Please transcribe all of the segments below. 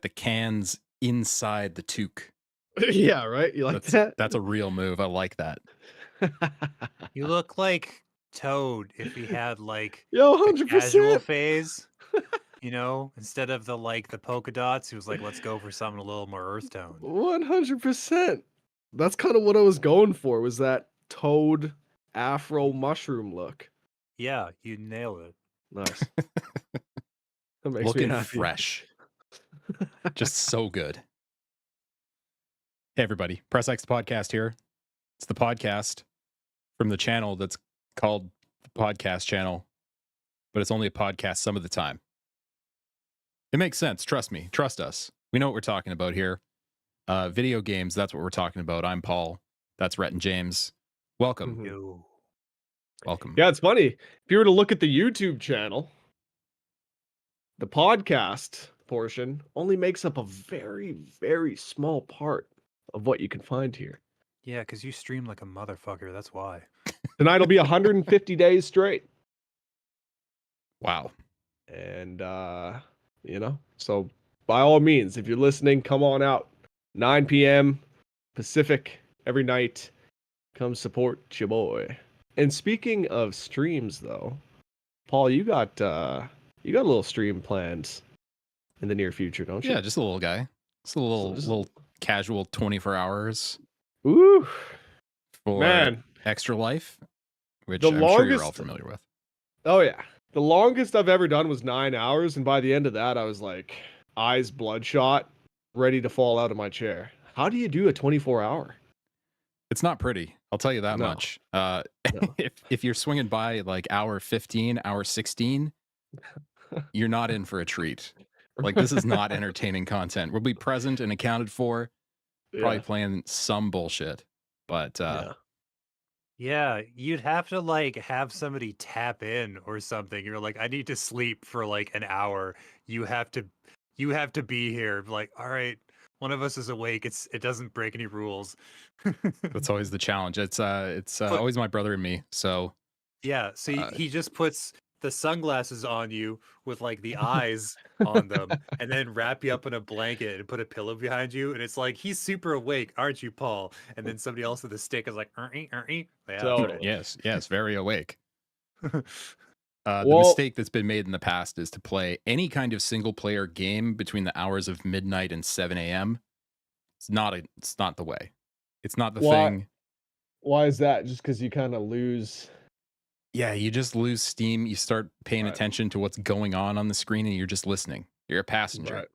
the cans inside the toque. Yeah, right? You like that? That's a real move. I like that. You look like Toad if he had, like, Yo, the casual 100%. phase, instead of the polka dots, he was like, "Let's go for something a little more earth toned." 100%. That's kinda what I was going for, was that toad afro mushroom look. Yeah, you nailed it. Nice. That makes me Looking happy. fresh. Just so good. Hey, everybody. Press X Podcast here. It's the podcast from the channel that's called the Podcast Channel, but it's only a podcast some of the time. It makes sense. Trust me. Trust us. We know what we're talking about here. Video games, that's what we're talking about. I'm Paul. That's Rhett and James. Welcome. Mhm. Yo. Welcome. Yeah, it's funny. If you were to look at the YouTube channel, the podcast portion only makes up a very, very small part of what you can find here. Yeah, because you stream like a motherfucker, that's why. Tonight'll be 150 days straight. Wow. And so by all means, if you're listening, come on out. 9 p.m. Pacific every night. Come support your boy. And speaking of streams though, Paul, you got a little stream planned in the near future, don't you? Yeah, just a little guy. Just a little casual 24 hours Ooh, for man. Extra Life, which The I'm sure you're all longest familiar with. Oh yeah. The longest I've ever done was 9 hours, and by the end of that I was like eyes bloodshot, ready to fall out of my chair. How do you do a 24-hour? It's not pretty. I'll tell you that No. much. No. If you're swinging by like hour 15, hour 16, you're not in for a treat. Like, this is not entertaining content. We'll be present and accounted for, probably Yeah. playing some bullshit. But Yeah. Yeah, you'd have to have somebody tap in or something. You're like, I need to sleep for like an hour. You have to be here. Like, all right, one of us is awake. It doesn't break any rules. that's always the challenge. It's But always my brother and me. So yeah, so uh, he just puts the sunglasses on you with like the eyes on them, and then wrap you up in a blanket and put a pillow behind you, and it's like he's super awake, aren't you, Paul? And then somebody else with a stick is like, yeah, that's Totally. yes, very awake. right. The Well, mistake that's been made in the past is to play any kind of single player game between the hours of midnight and 7 a.m. It's not the way. It's not the why thing. why is that? Just because you kind of lose. Yeah, you just lose steam. You start paying Right. attention to what's going on the screen, and you're just listening. You're a passenger. Right.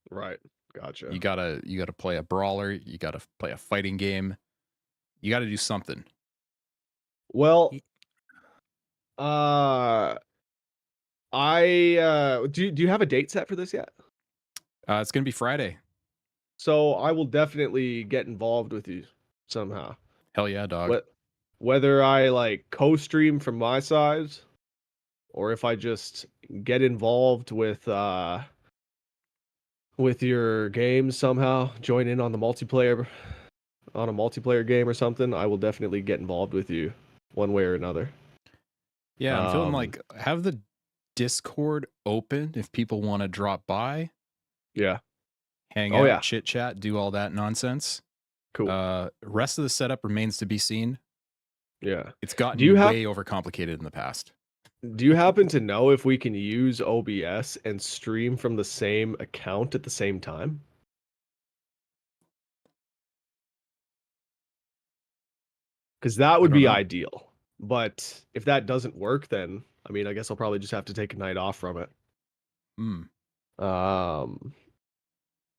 Right. Gotcha. You gotta play a brawler. You gotta play a fighting game. You gotta do something. Well, do you have a date set for this yet? It's gonna be Friday. So I will definitely get involved with you somehow. Hell yeah, dog. What Whether I like co-stream from my side or if I just get involved with your games somehow, join in on the multiplayer on a multiplayer game or something, I will definitely get involved with you one way or another. Yeah, I'm feeling Um, like have the Discord open if people want to drop by, yeah. hang Oh out, yeah. chit chat, do all that nonsense. Cool. Rest of the setup remains to be seen. Yeah. It's Do you gotten have way overcomplicated in the past. do you happen to know if we can use OBS and stream from the same account at the same time? Because that I would don't be know. ideal. But if that doesn't work, then I mean, I guess I'll probably just have to take a night off from it. Hmm. Um,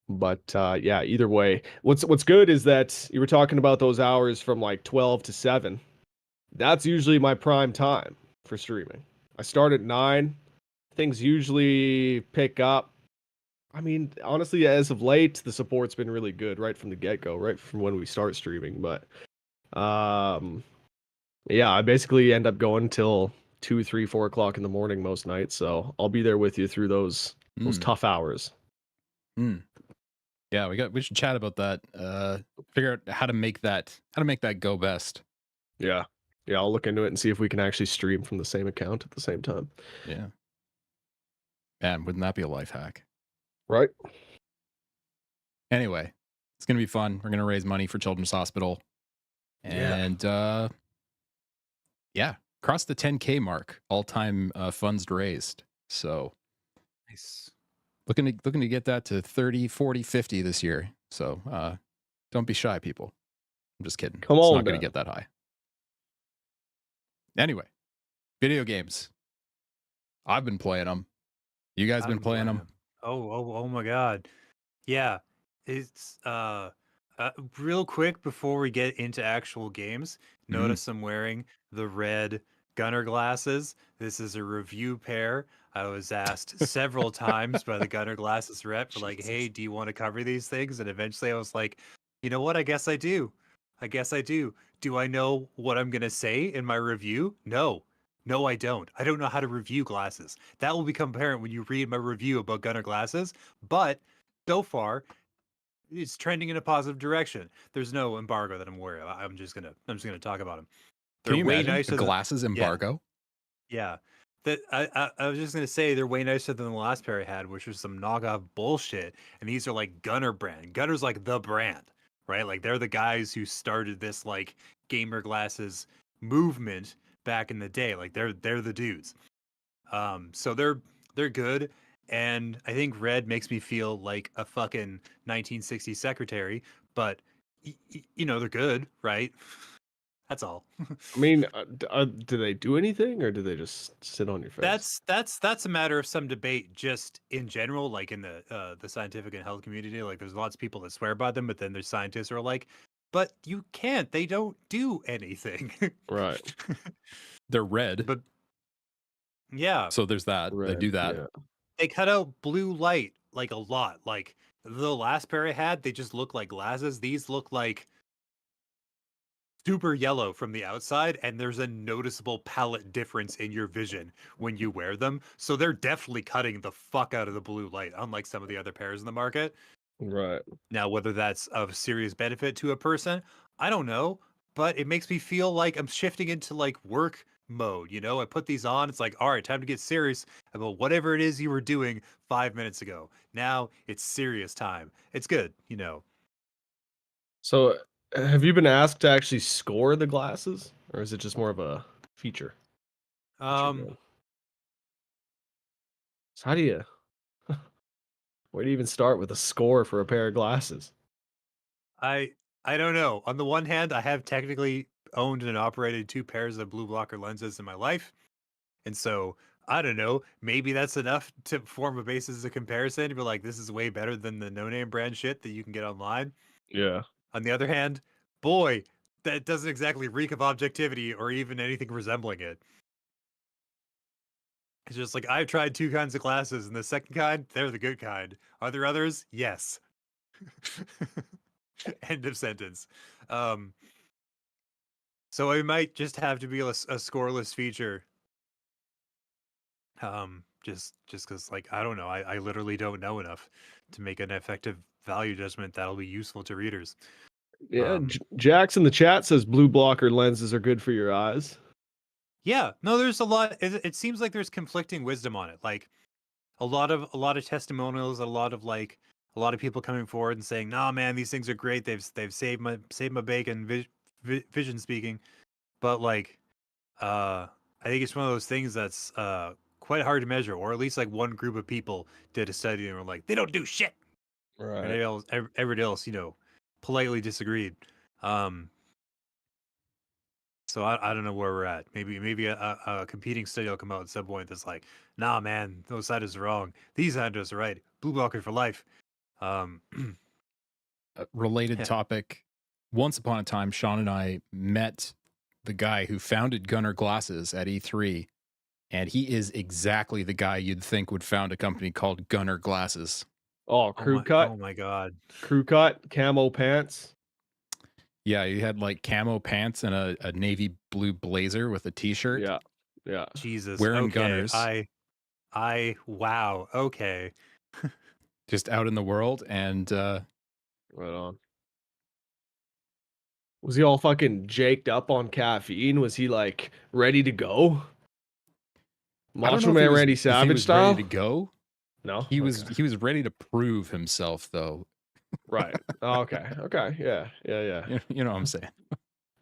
but yeah, either way, what's good is that you were talking about those hours from like 12 to 7. That's usually my prime time for streaming. I start at 9. Things usually pick up. I mean, honestly, as of late, the support's been really good right from the get-go, right from when we start streaming. But yeah, I basically end up going till 2, 3, 4 o'clock in the morning most nights. So I'll be there with you through those Mm. tough hours. Mm. Yeah, we should chat about that. Figure out how to make that go best. Yeah. Yeah, I'll look into it and see if we can actually stream from the same account at the same time. Yeah. Man, wouldn't that be a life hack? Right? Anyway, it's gonna be fun. We're gonna raise money for Children's Hospital, and yeah, cross the 10K mark, all time funds raised. So Nice. looking to get that to 30, 40, 50 this year. So don't be shy, people. I'm just kidding. Come It's on not going to now. get that high. Anyway, video games. I've been playing them. You guys been playing them? Oh my god. Yeah. It's real quick before we get into actual games, notice I'm wearing the red Gunner glasses. This is a review pair. I was asked several times by the Gunner glasses rep for like, hey, do you want to cover these things? And eventually I was like, you know what? I guess I do. I guess I do. Do I know what I'm gonna say in my review? No. No, I don't. I don't know how to review glasses. That will become apparent when you read my review about Gunner glasses. But so far, it's trending in a positive direction. There's no embargo that I'm aware of. I'm just gonna talk about them. Can They're you way imagine nicer a than glasses embargo? yeah. That I was just gonna say they're way nicer than the last pair I had, which was some knockoff bullshit. And these are like Gunner brand. Gunner's like the brand, right? Like they're the guys who started this like gamer glasses movement back in the day. Like they're the dudes. So they're good, and I think red makes me feel like a fucking 1960s secretary. But you know they're good, right? That's all. I mean, do they do anything, or do they just sit on your face? That's a matter of some debate just in general, like in the scientific and health community. Like there's lots of people that swear by them, but then there's scientists who are like, but you can't. They don't do anything. Right. They're red. But yeah, So there's that. They Red, do that. yeah. they cut out blue light like a lot. Like the last pair I had, they just look like glasses. These look like super yellow from the outside, and there's a noticeable palette difference in your vision when you wear them. So they're definitely cutting the fuck out of the blue light, unlike some of the other pairs in the market. Right. Now, whether that's of serious benefit to a person, I don't know, but it makes me feel like I'm shifting into like work mode. You know, I put these on, it's like, all right, time to get serious about whatever it is you were doing 5 minutes ago. Now it's serious time. It's good, you know. So, have you been asked to actually score the glasses, or is it just more of a feature? Um, So how do you where do you even start with a score for a pair of glasses? I I don't know. On the one hand, I have technically owned and operated two pairs of blue blocker lenses in my life. And so I don't know, maybe that's enough to form a basis of comparison. Be like, this is way better than the no-name brand shit that you can get online. Yeah. On the other hand, boy, that doesn't exactly reek of objectivity or even anything resembling it. It's just like I've tried two kinds of glasses, and the second kind, they're the good kind. Are there others? Yes. End of sentence. Um, so it might just have to be a scoreless feature. Just because like I don't know, I literally don't know enough to make an effective value judgment that'll be useful to readers. Yeah, Jax in the chat says blue blocker lenses are good for your eyes. Yeah, no, there's a lot. It seems like there's conflicting wisdom on it. Like a lot of testimonials, a lot of people coming forward and saying, "Nah, man, these things are great. They've saved my bacon." Vision speaking, but like, I think it's one of those things that's quite hard to measure, or at least like one group of people did a study and were like, "They don't do shit." And Right. everybody else, politely disagreed. So I don't know where we're at. Maybe a competing study will come out at some point that's like, nah, man, those scientists are wrong. These scientists are right. Blue blocker for life. Um, Related Yeah. topic. Once upon a time, Sean and I met the guy who founded Gunner Glasses at E3, and he is exactly the guy you'd think would found a company called Gunner Glasses. Oh, crew cut. Oh my god. Crew cut, camo pants. Yeah, he had like camo pants and a navy blue blazer with a t-shirt. Yeah. Yeah. Jesus. Wearing Okay. Gunners. I wow. Okay. Just out in the world, and Right on. Was he all fucking jaked up on caffeine? Was he like ready to go? I don't know Macho if he Man was- Randy if he Savage was style? ready to go. No. He was ready to prove himself, though. Right. Oh, okay. Okay. Yeah. You know what I'm saying?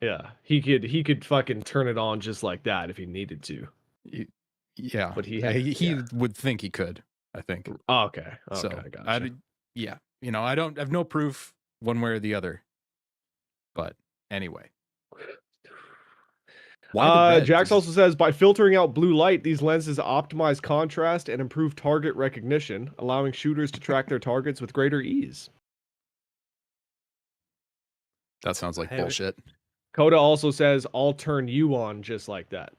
Yeah. He could fucking turn it on just like that if he needed to. Y- Yeah, But he he would think he could. I think Oh, okay. so. Okay. Gotcha. Yeah, I don't have no proof one way or the other. But anyway, why the red? Jax also says by filtering out blue light, these lenses optimize contrast and improve target recognition, allowing shooters to track their targets with greater ease. That sounds like I haven't- bullshit. Coda also says, "I'll turn you on just like that."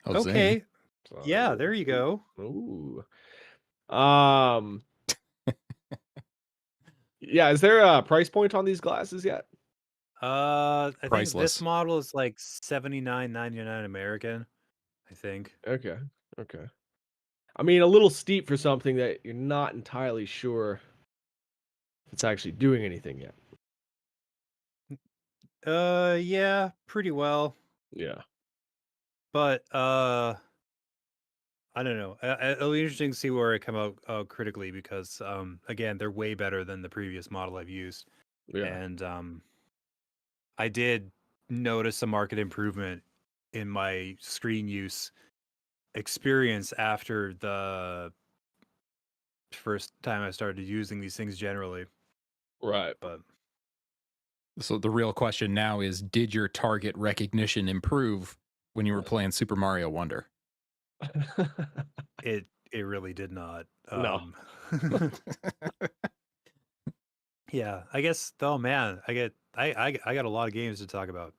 Oh, zing. Okay. So, Yeah, there you go. Ooh. Yeah. Is there a price point on these glasses yet? I think Priceless. this model is like $79.99 American. I think. Okay. Okay. I mean, a little steep for something that you're not entirely sure if it's actually doing anything yet. Yeah, pretty well. Yeah. But I don't know. It'll be interesting to see where it come out critically because again, they're way better than the previous model I've used. Yeah. And I did notice a market improvement in my screen use experience after the first time I started using these things generally. Right. But So the real question now is: did your target recognition improve when you were playing Super Mario Wonder? it really did not. No. Yeah, I guess. Oh man, I got a lot of games to talk about.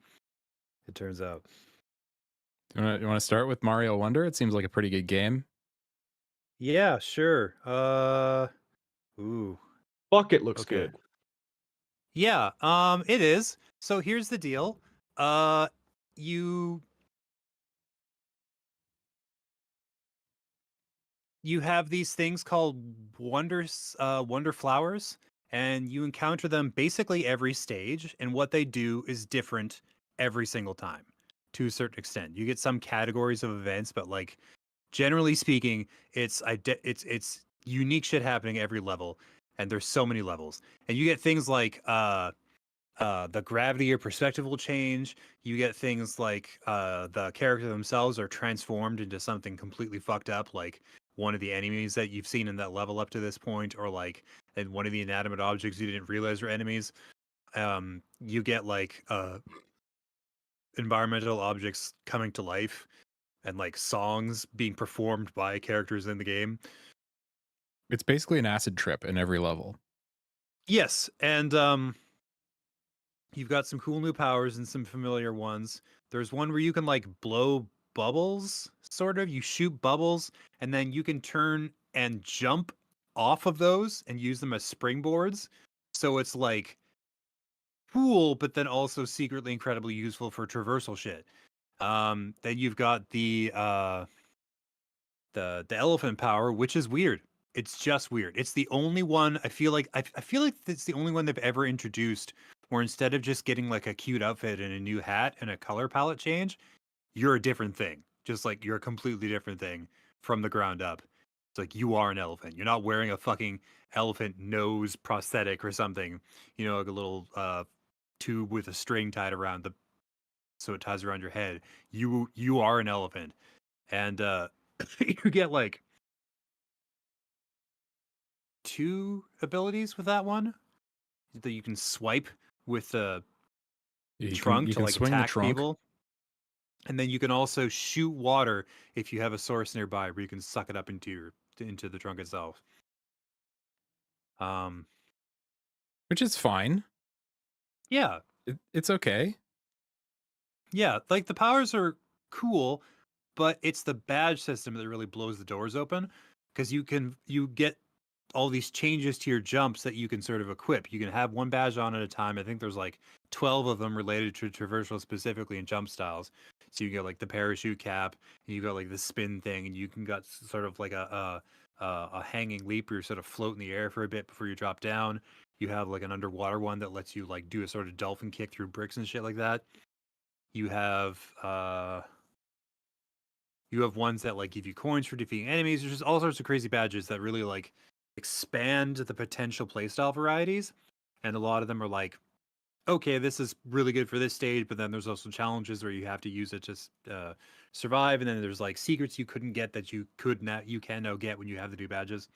It turns out. You want to start with Mario Wonder? It seems like a pretty good game. Yeah, sure. Ooh. Bucket looks Okay. good. Yeah, it is. So here's the deal. You have these things called wonder flowers, and you encounter them basically every stage, and what they do is different every single time to a certain extent. You get some categories of events, but like generally speaking, it's unique shit happening every level, and there's so many levels. And you get things like the gravity or perspective will change. You get things like the character themselves are transformed into something completely fucked up, like one of the enemies that you've seen in that level up to this point, or like and one of the inanimate objects you didn't realize are enemies. You get like environmental objects coming to life and like songs being performed by characters in the game. It's basically an acid trip in every level. Yes, and you've got some cool new powers and some familiar ones. There's one where you can like blow bubbles, sort of. You shoot bubbles, and then you can turn and jump off of those and use them as springboards. So it's like cool, but then also secretly incredibly useful for traversal shit. Then you've got the elephant power, which is weird. It's just weird. It's the only one I feel like I feel like it's the only one they've ever introduced where instead of just getting like a cute outfit and a new hat and a color palette change, you're a different thing. Just like you're a completely different thing from the ground up. It's like you are an elephant. You're not wearing a fucking elephant nose prosthetic or something. Like a little tube with a string tied around the so it ties around your head. You are an elephant. And you get like 2 abilities with that one that you can swipe with the trunk You to can like swing the attack trunk. people. And then you can also shoot water if you have a source nearby where you can suck it up into the trunk itself. Which is fine. Yeah. It's okay. Yeah, like the powers are cool, but it's the badge system that really blows the doors open because you get all these changes to your jumps that you can sort of equip. You can have one badge on at a time. I think there's like 12 of them related to traversal specifically in jump styles. So you get like the parachute cap, and you got like the spin thing, and you can got sort of like a hanging leap where you sort of float in the air for a bit before you drop down. You have like an underwater one that lets you like do a sort of dolphin kick through bricks and shit like that. You have ones that like give you coins for defeating enemies. There's just all sorts of crazy badges that really like expand the potential playstyle varieties, and a lot of them are like, okay, this is really good for this stage, but then there's also challenges where you have to use it to survive, and then there's like secrets you couldn't get that you can now get when you have the new badges.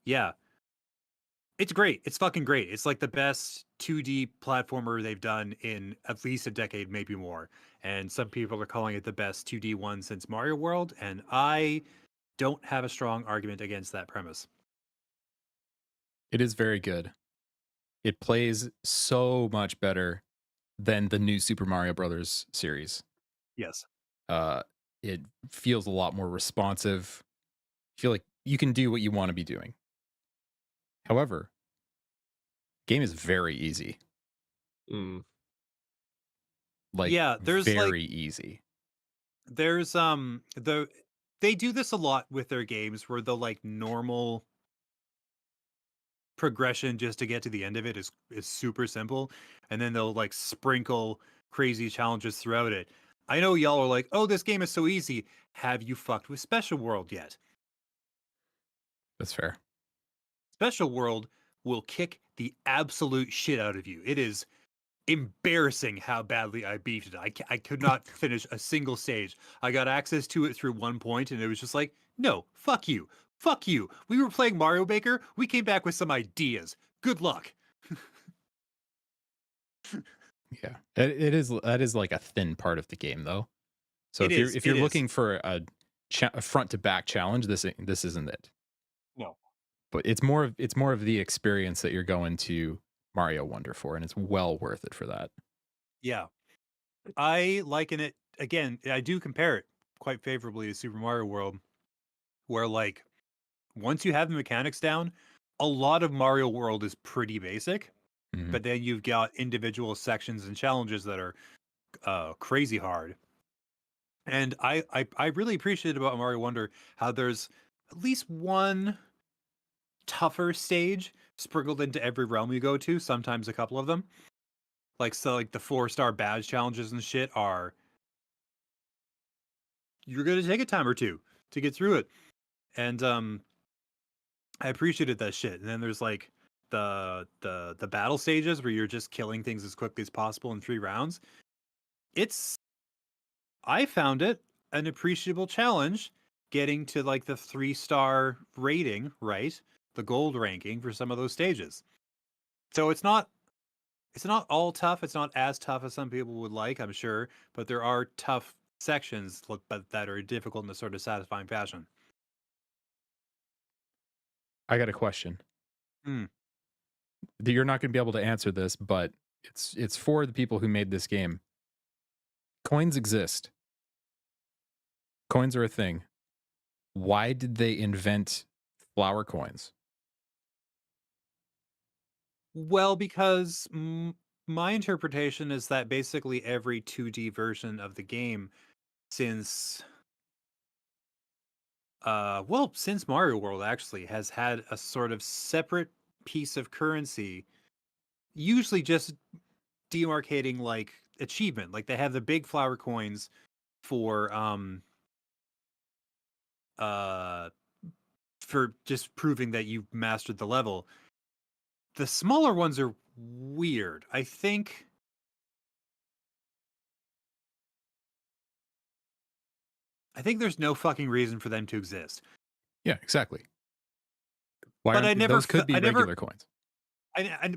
Yeah, it's great. It's fucking great. It's like the best 2D platformer they've done in at least a decade, maybe more. And some people are calling it the best 2D one since Mario World, and I don't have a strong argument against that premise. It is very good. It plays so much better than the new Super Mario Brothers series. Yes. It feels a lot more responsive. I feel like you can do what you want to be doing. However, game is very easy. Mm. Like, Yeah, there's very easy. there's they do this a lot with their games where the like normal progression just to get to the end of it is super simple, and then they'll like sprinkle crazy challenges throughout it. I know y'all are like, "Oh, this game is so easy." Have you fucked with Special World yet? That's fair. Special World will kick the absolute shit out of you. It is embarrassing how badly I beat it. I could not finish a single stage. I got access to it through one point, and it was just like, no, fuck you. Fuck you. We were playing Mario Maker. We came back with some ideas. Good luck. Yeah. It is that is like a thin part of the game though. So It if you're is, if you're it is. looking for a front to back challenge, this isn't it. No. But it's more of the experience that you're going to Mario Wonder for, and it's well worth it for that. Yeah. I liken it, again, I do compare it quite favorably to Super Mario World, where like once you have the mechanics down, a lot of Mario World is pretty basic. Mhm. But then you've got individual sections and challenges that are crazy hard. And I really appreciate about Mario Wonder how there's at least one tougher stage sprinkled into every realm you go to, sometimes a couple of them. Like so like the 4-star badge challenges and shit are, you're gonna take a time or two to get through it. And I appreciated that shit. And then there's like the battle stages where you're just killing things as quickly as possible in 3 rounds. I found it an appreciable challenge getting to like the 3-star rating, right? The gold ranking for some of those stages. So it's not all tough. It's not as tough as some people would like, I'm sure, but there are tough sections but that are difficult in a sort of satisfying fashion. I got a question. Hmm. You're not going to be able to answer this, but it's for the people who made this game. Coins exist. Coins are a thing. Why did they invent flower coins? Well, because my interpretation is that basically every 2D version of the game since since Mario World actually has had a sort of separate piece of currency, usually just demarcating like achievement. Like they have the big flower coins for uh for just proving that you've mastered the level. The smaller ones are weird. I think there's no fucking reason for them to exist. Yeah, exactly. Why But aren't those could be regular coins?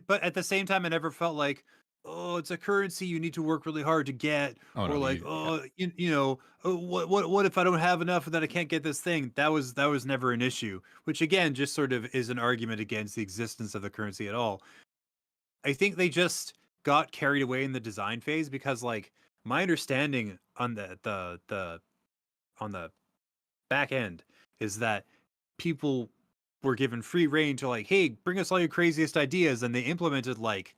But at the same time, I never felt like, oh, it's a currency you need to work really hard to get, Oh or no, like, yeah. oh, you know, oh, what if I don't have enough and then I can't get this thing? That was never an issue. Which again, just sort of is an argument against the existence of the currency at all. I think they just got carried away in the design phase because, like, my understanding on the on the back end is that people were given free reign to like, hey, bring us all your craziest ideas, and they implemented like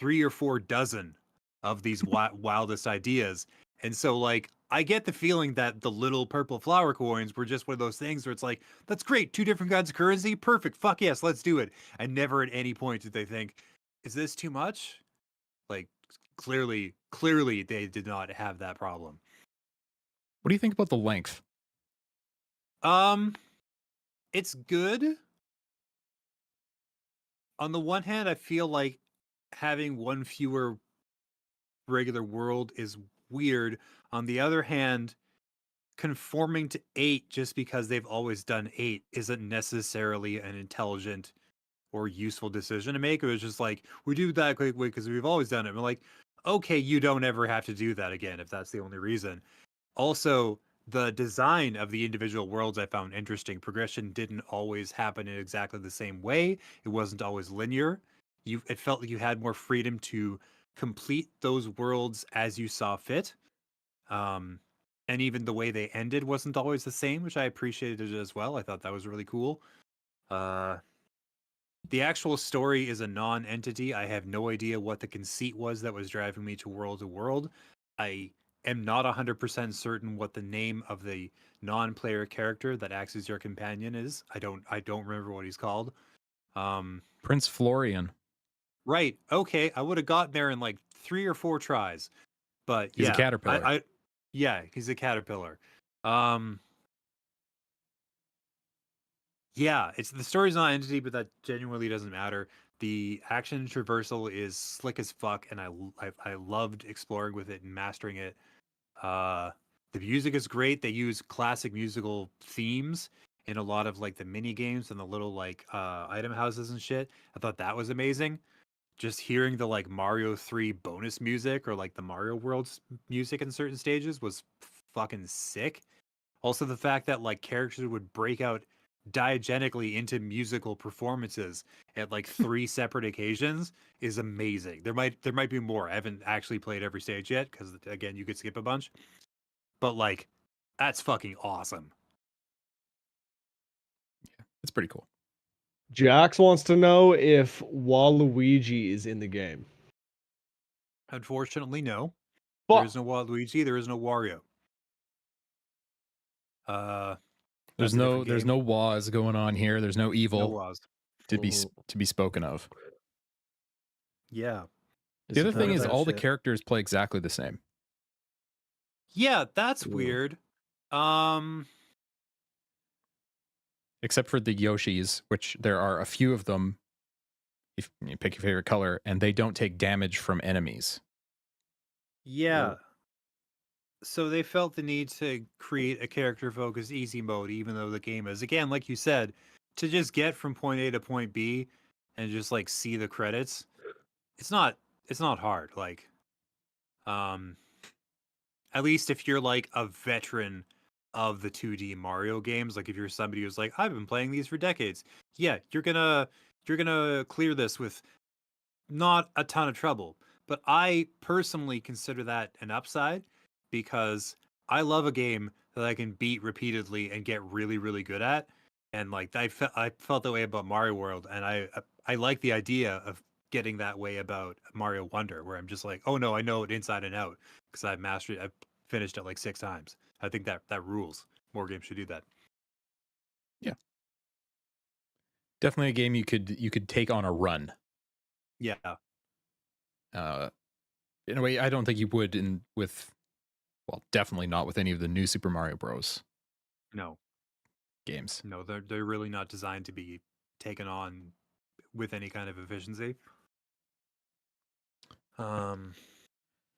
3 or 4 dozen of these wildest ideas. And so like I get the feeling that the little purple flower coins were just one of those things where it's like, that's great, 2 different kinds of currency, perfect, fuck yes, let's do it. And never at any point did they think, is this too much? Like clearly they did not have that problem. What do you think about the length? Um it's good. On the one hand, I feel like having one fewer regular world is weird. On the other hand, conforming to 8 just because they've always done 8 isn't necessarily an intelligent or useful decision to make. It was just like, we do that quickly because we've always done it. And we're like, okay, you don't ever have to do that again if that's the only reason. Also, the design of the individual worlds I found interesting. Progression didn't always happen in exactly the same way. It wasn't always linear. It felt like you had more freedom to complete those worlds as you saw fit. Um, and even the way they ended wasn't always the same, which I appreciated as well. I thought that was really cool. The actual story is a non-entity. I have no idea what the conceit was that was driving me to world. I am not 100% certain what the name of the non-player character that acts as your companion is. I don't remember what he's called. Prince Florian. Right. Okay. I would have gotten there in like 3 or 4 tries. But He's a yeah, caterpillar. yeah, he's a caterpillar. Yeah, it's the story's not entity, but that genuinely doesn't matter. The action traversal is slick as fuck, and I loved exploring with it and mastering it. Uh, the music is great. They use classic musical themes in a lot of like the mini games and the little like item houses and shit. I thought that was amazing. Just hearing the like Mario 3 bonus music or like the Mario World's music in certain stages was fucking sick. Also, the fact that like characters would break out diegetically into musical performances at like 3 separate occasions is amazing. There might be more. I haven't actually played every stage yet because again, you could skip a bunch. But like, that's fucking awesome. It's pretty cool. Jax wants to know if Waluigi is in the game. Unfortunately, no. But There is no Waluigi. There is no Wario. There's That's a no different there's game. no wars going on here. There's no No evil Woz. to be spoken of. Yeah. The other thing Disappointed is that all the shit. characters play exactly the same. Yeah, that's Yeah. weird. Except for the Yoshis, which there are a few of them. If you pick your favorite color, and they don't take damage from enemies. Yeah. So they felt the need to create a character focused easy mode, even though the game is, again, like you said, to just get from point A to point B and just like see the credits. It's not hard. Like, at least if you're like a veteran of the 2D Mario games, like if you're somebody who's like, I've been playing these for decades, yeah, you're gonna clear this with not a ton of trouble. But I personally consider that an upside because I love a game that I can beat repeatedly and get really, really good at. And like I felt that way about Mario World, and I like the idea of getting that way about Mario Wonder, where I'm just like, oh no, I know it inside and out because I've mastered it. I've finished it like 6 times. I think that rules. More games should do that. Definitely a game you could take on a run. Yeah. In a way, I don't think you would definitely not with any of the new Super Mario Bros. No. Games. No, they're really not designed to be taken on with any kind of efficiency.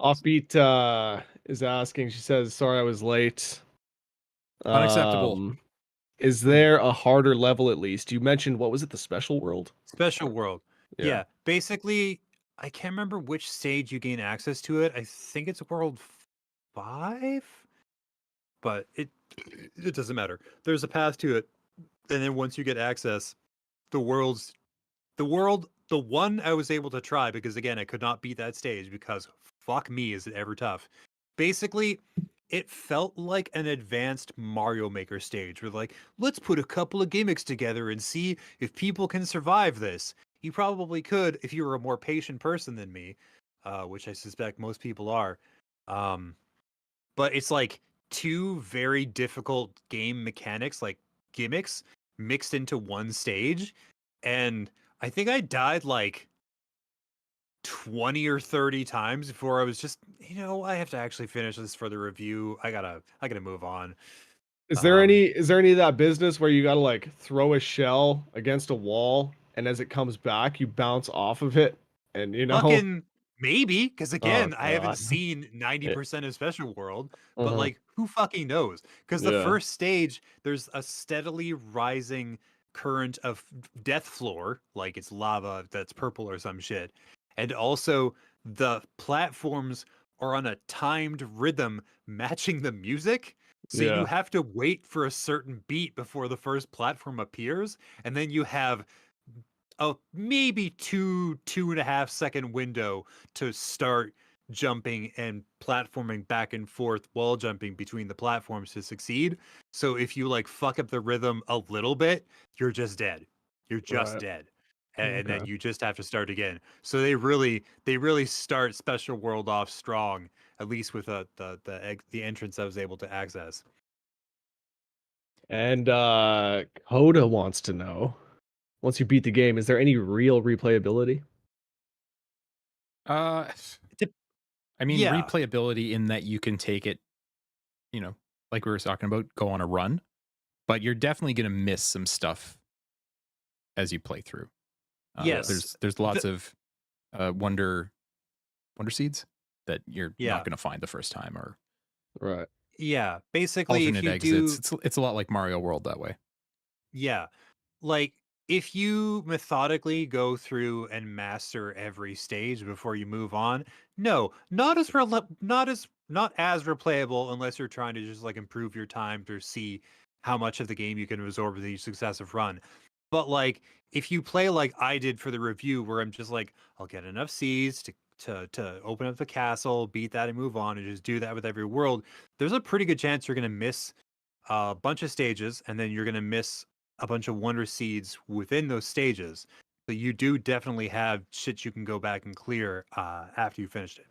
Offbeat is asking. She says, "Sorry, I was late." Unacceptable. Is there a harder level at least? You mentioned, what was it, the special world? Special World. Yeah. Basically, I can't remember which stage you gain access to it. I think it's World 5, but it doesn't matter. There's a path to it, and then once you get access, the one I was able to try because again I could not beat that stage because fuck me is it ever tough. Basically, it felt like an advanced Mario Maker stage where like, let's put a couple of gimmicks together and see if people can survive this. You probably could if you were a more patient person than me, which I suspect most people are. But it's like 2 very difficult game mechanics, like gimmicks, mixed into one stage. And I think I died like 20 or 30 times before I was just, I have to actually finish this for the review. I gotta move on. Is there Um, any of that business where you gotta like throw a shell against a wall and as it comes back you bounce off of it and you know? Fucking maybe, because Oh again, I haven't god. seen Yeah. 90% of Special World, but Uh-huh. like, who fucking knows? Because the Yeah. first stage, there's a steadily rising current of death floor, like it's lava that's purple or some shit. And also, the platforms are on a timed rhythm matching the music. So you Yeah. have to wait for a certain beat before the first platform appears. And then you have a maybe 2.5 second window to start jumping and platforming back and forth while jumping between the platforms to succeed. So if you like fuck up the rhythm a little bit, you're just dead. You're just Right. dead. And then Okay. you just have to start again. So they really start Special World off strong, at least with the entrance I was able to access. And Coda wants to know, once you beat the game, is there any real replayability? Uh, Dep- I mean, Yeah. replayability in that you can take it, like we were talking about, go on a run, but you're definitely going to miss some stuff as you play through. Yes. There's The, lots of wonder seeds that you're not yeah. going to find the first time, or Right. Yeah, basically, if alternate you exits. do, It's a lot like Mario World that way. yeah, like if you methodically go through and master every stage before you move on, no, not as replayable unless you're trying to just like improve your time to see how much of the game you can absorb with each successive run. But like if you play like I did for the review, where I'm just like, I'll get enough seeds to open up the castle, beat that, and move on, and just do that with every world. There's a pretty good chance you're gonna miss a bunch of stages, and then you're going to miss a bunch of wonder seeds within those stages. So you do definitely have shit you can go back and clear after you finished it.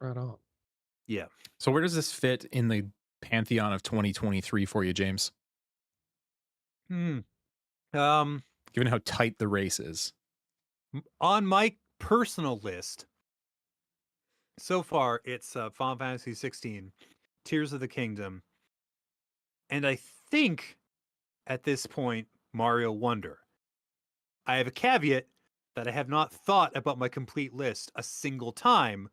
Right on. Yeah. So where does this fit in the pantheon of 2023 for you, James? Hmm. Um. Given how tight the race is. On my personal list, so far it's Final Fantasy 16, Tears of the Kingdom, and I think at this point Mario Wonder. I have a caveat that I have not thought about my complete list a single time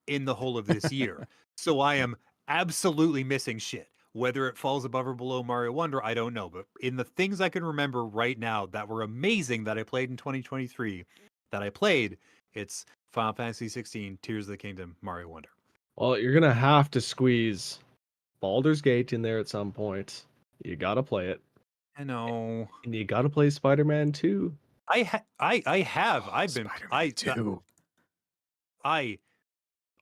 in the whole of this year. So I am absolutely missing shit. Whether it falls above or below Mario Wonder, I don't know. But in the things I can remember right now that were amazing that I played in 2023, that I played, it's Final Fantasy 16, Tears of the Kingdom, Mario Wonder. Well, you're gonna have to squeeze Baldur's Gate in there at some point. You gotta play it. I know. And you gotta play Spider-Man 2. I have. Oh, I've been Spider-Man 2.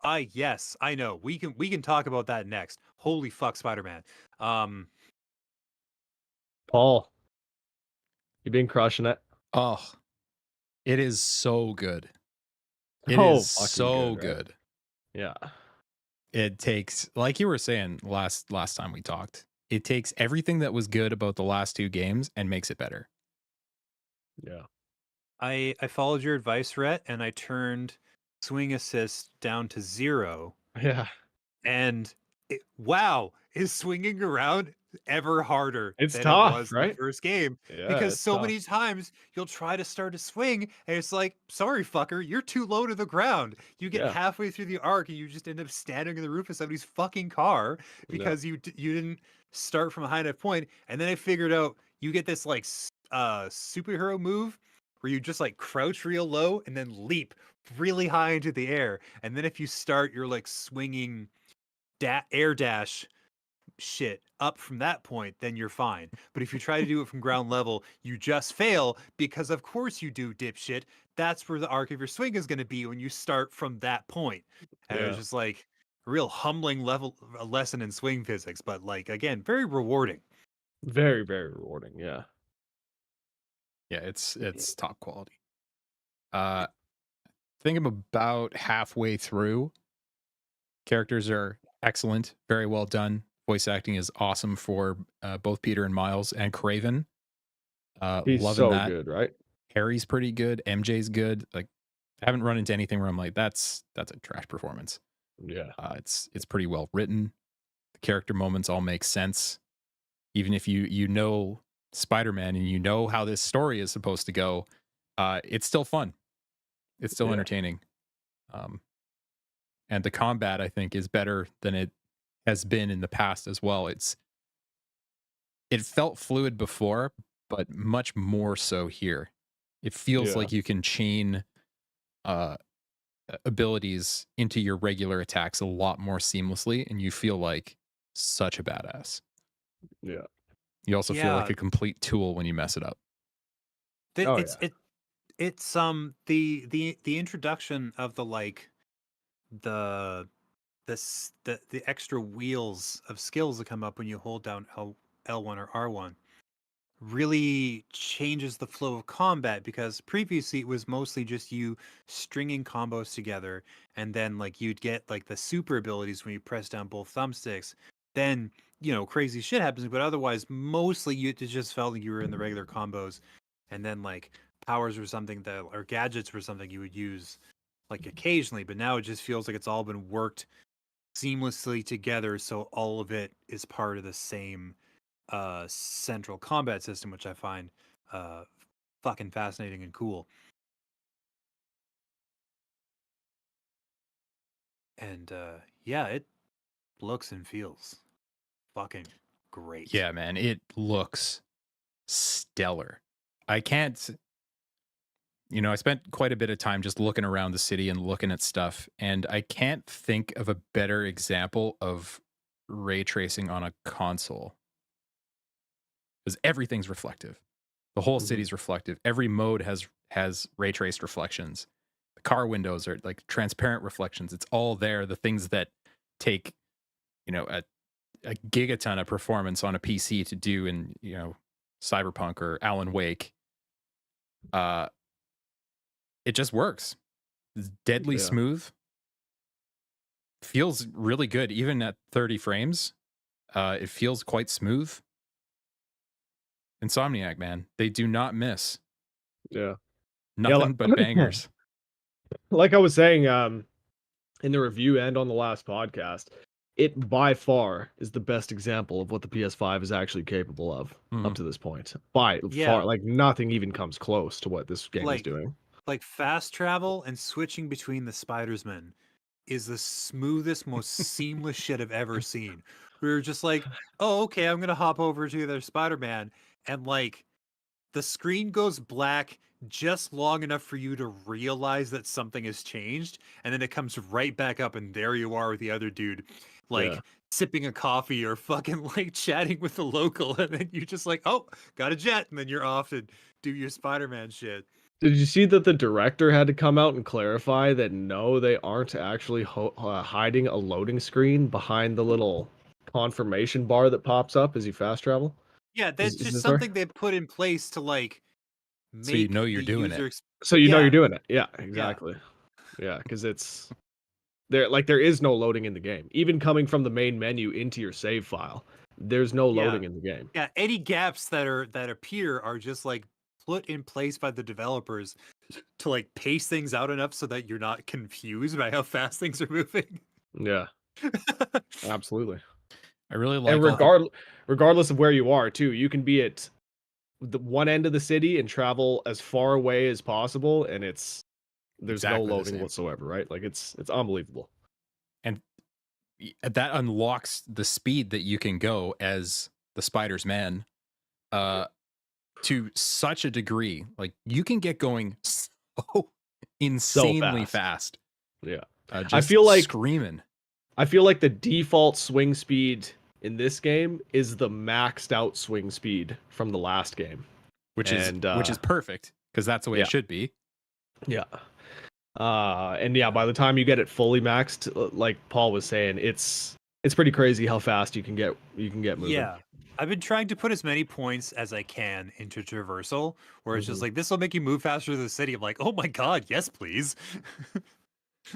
I yes, I know. We can talk about that next. Holy fuck, Spider-Man. Um Paul, you've been crushing it. Oh, it is so good. It Oh, is fucking so good, right? good. Yeah. It takes, like you were saying last time we talked, it takes everything that was good about the last two games and makes it better. Yeah. I followed your advice, Rhett, and I turned swing assist down to 0. Yeah. And wow, is swinging around ever harder It's than it tough, was in the right? first game? Yeah, Because it's so tough. many times you'll try to start a swing, and it's like, sorry, fucker, you're too low to the ground. You get Yeah. halfway through the arc, and you just end up standing on the roof of somebody's fucking car Yeah. because you didn't start from a high enough point. And then I figured out you get this like superhero move where you just like crouch real low and then leap really high into the air. And then if you start your like swinging air dash shit up from that point, then you're fine. But if you try to do it from ground level, you just fail because of course you do, dipshit. That's where the arc of your swing is going to be when you start from that point. And it was Yeah. just like a real humbling a lesson in swing physics, but like again, very rewarding. Very, very rewarding. Yeah. Yeah, it's top quality. I think I'm about halfway through. Characters are excellent, very well done. Voice acting is awesome for both Peter and Miles, and Craven. He's Loving so that. good, right? Harry's pretty good. MJ's good. Like, I haven't run into anything where I'm like, that's a trash performance. Yeah. It's pretty well written. The character moments all make sense. Even if you know Spider-Man and you know how this story is supposed to go, it's still fun. It's still Yeah. entertaining. Um, and the combat, I think, is better than it has been in the past as well. It felt fluid before, but much more so here. It feels Yeah. like you can chain uh, abilities into your regular attacks a lot more seamlessly, and you feel like such a badass. Yeah. You also feel like Yeah, a complete tool when you mess it up. Oh it's yeah. it's the introduction of the like the the extra wheels of skills that come up when you hold down L1 or R1 really changes the flow of combat, because previously it was mostly just you stringing combos together, and then like you'd get like the super abilities when you press down both thumbsticks. Then, crazy shit happens, but otherwise mostly it just felt like you were in the regular combos, and then like powers or something that, or gadgets were something you would use like occasionally, but now it just feels like it's all been worked seamlessly together, so all of it is part of the same central combat system, which I find uh fucking fascinating and cool. And yeah, it looks and feels fucking great. Yeah, man, it looks stellar. I can't, I spent quite a bit of time just looking around the city and looking at stuff, and I can't think of a better example of ray tracing on a console because everything's reflective. The whole Mhm. city's reflective. Every mode has ray traced reflections. The car windows are like transparent reflections. It's all there. The things that take, a gigaton of performance on a PC to do in, Cyberpunk or Alan Wake, uh, it just works. It's deadly Yeah. smooth. Feels really good, even at 30 frames. It feels quite smooth. Insomniac, man, they do not miss. Yeah. Yeah. Nothing but bangers. Like I was saying, in the review and on the last podcast, it by far is the best example of what the PS5 is actually capable of up Mhm. to this point. By Yeah, far, like nothing even comes close to what this game is like doing. fast travel and switching between the Spidersmen is the smoothest, most seamless shit I've ever seen. We were just like, oh, okay, I'm gonna hop over to their Spider-Man, and like the screen goes black just long enough for you to realize that something has changed, and then it comes right back up, and there you are with the other dude, Yeah. like sipping a coffee or fucking like chatting with the local, and then you're just like, oh, got a jet, and then you're off to do your Spider-Man shit. Did you see that the director had to come out and clarify that no, they aren't actually hiding a loading screen behind the little confirmation bar that pops up as you fast travel? Yeah, that's Is just this there? something they put in place to like So you know make you're the doing it. user So you know you're yeah, doing it. Yeah, yeah, exactly. Yeah, because it's there is no loading in the game. Even coming from the main menu into your save file, there's no yeah. loading in the game. Yeah, any gaps that appear are just like put in place by the developers to like pace things out enough so that you're not confused by how fast things are moving. Yeah, absolutely. I really And like all the regardless of where you are too, you can be at the one end of the city and travel as far away as possible, and there's no exactly the loading same. whatsoever, right? Like it's unbelievable. And that unlocks the speed that you can go as the Spider's Man uh to such a degree. Like you can get going so So insanely fast. fast. Yeah. I Just feel like screaming. the default swing speed in this game is the maxed out swing speed from the last game. Which And is perfect because that's the way yeah. it should be. Yeah. And yeah, by the time you get it fully maxed, like Paul was saying, it's pretty crazy how fast you can get moving. Yeah. I've been trying to put as many points as I can into traversal, where it's just Mhm. like this will make you move faster to the city. I'm like, oh my god, yes, please.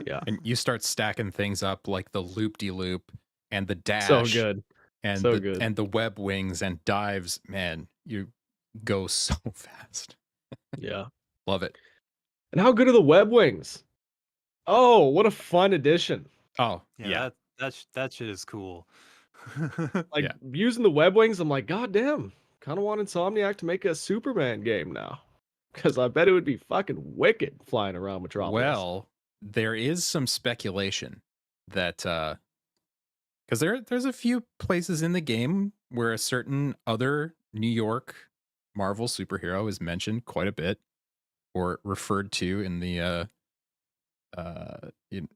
Yeah. And you start stacking things up like the loop de loop and the So dash good. and So good. the web wings and dives. Man, you go so fast. Yeah. Love it. And how good are the web wings? Oh, what a fun addition. Oh, Yeah, yeah. that shit is cool. Like Yeah. using the web wings, I'm like, God damn, kind of want Insomniac to make a Superman game now. Because I bet it would be fucking wicked flying around Metropolis. Well, there is some speculation that because there's a few places in the game where a certain other New York Marvel superhero is mentioned quite a bit or referred to in the in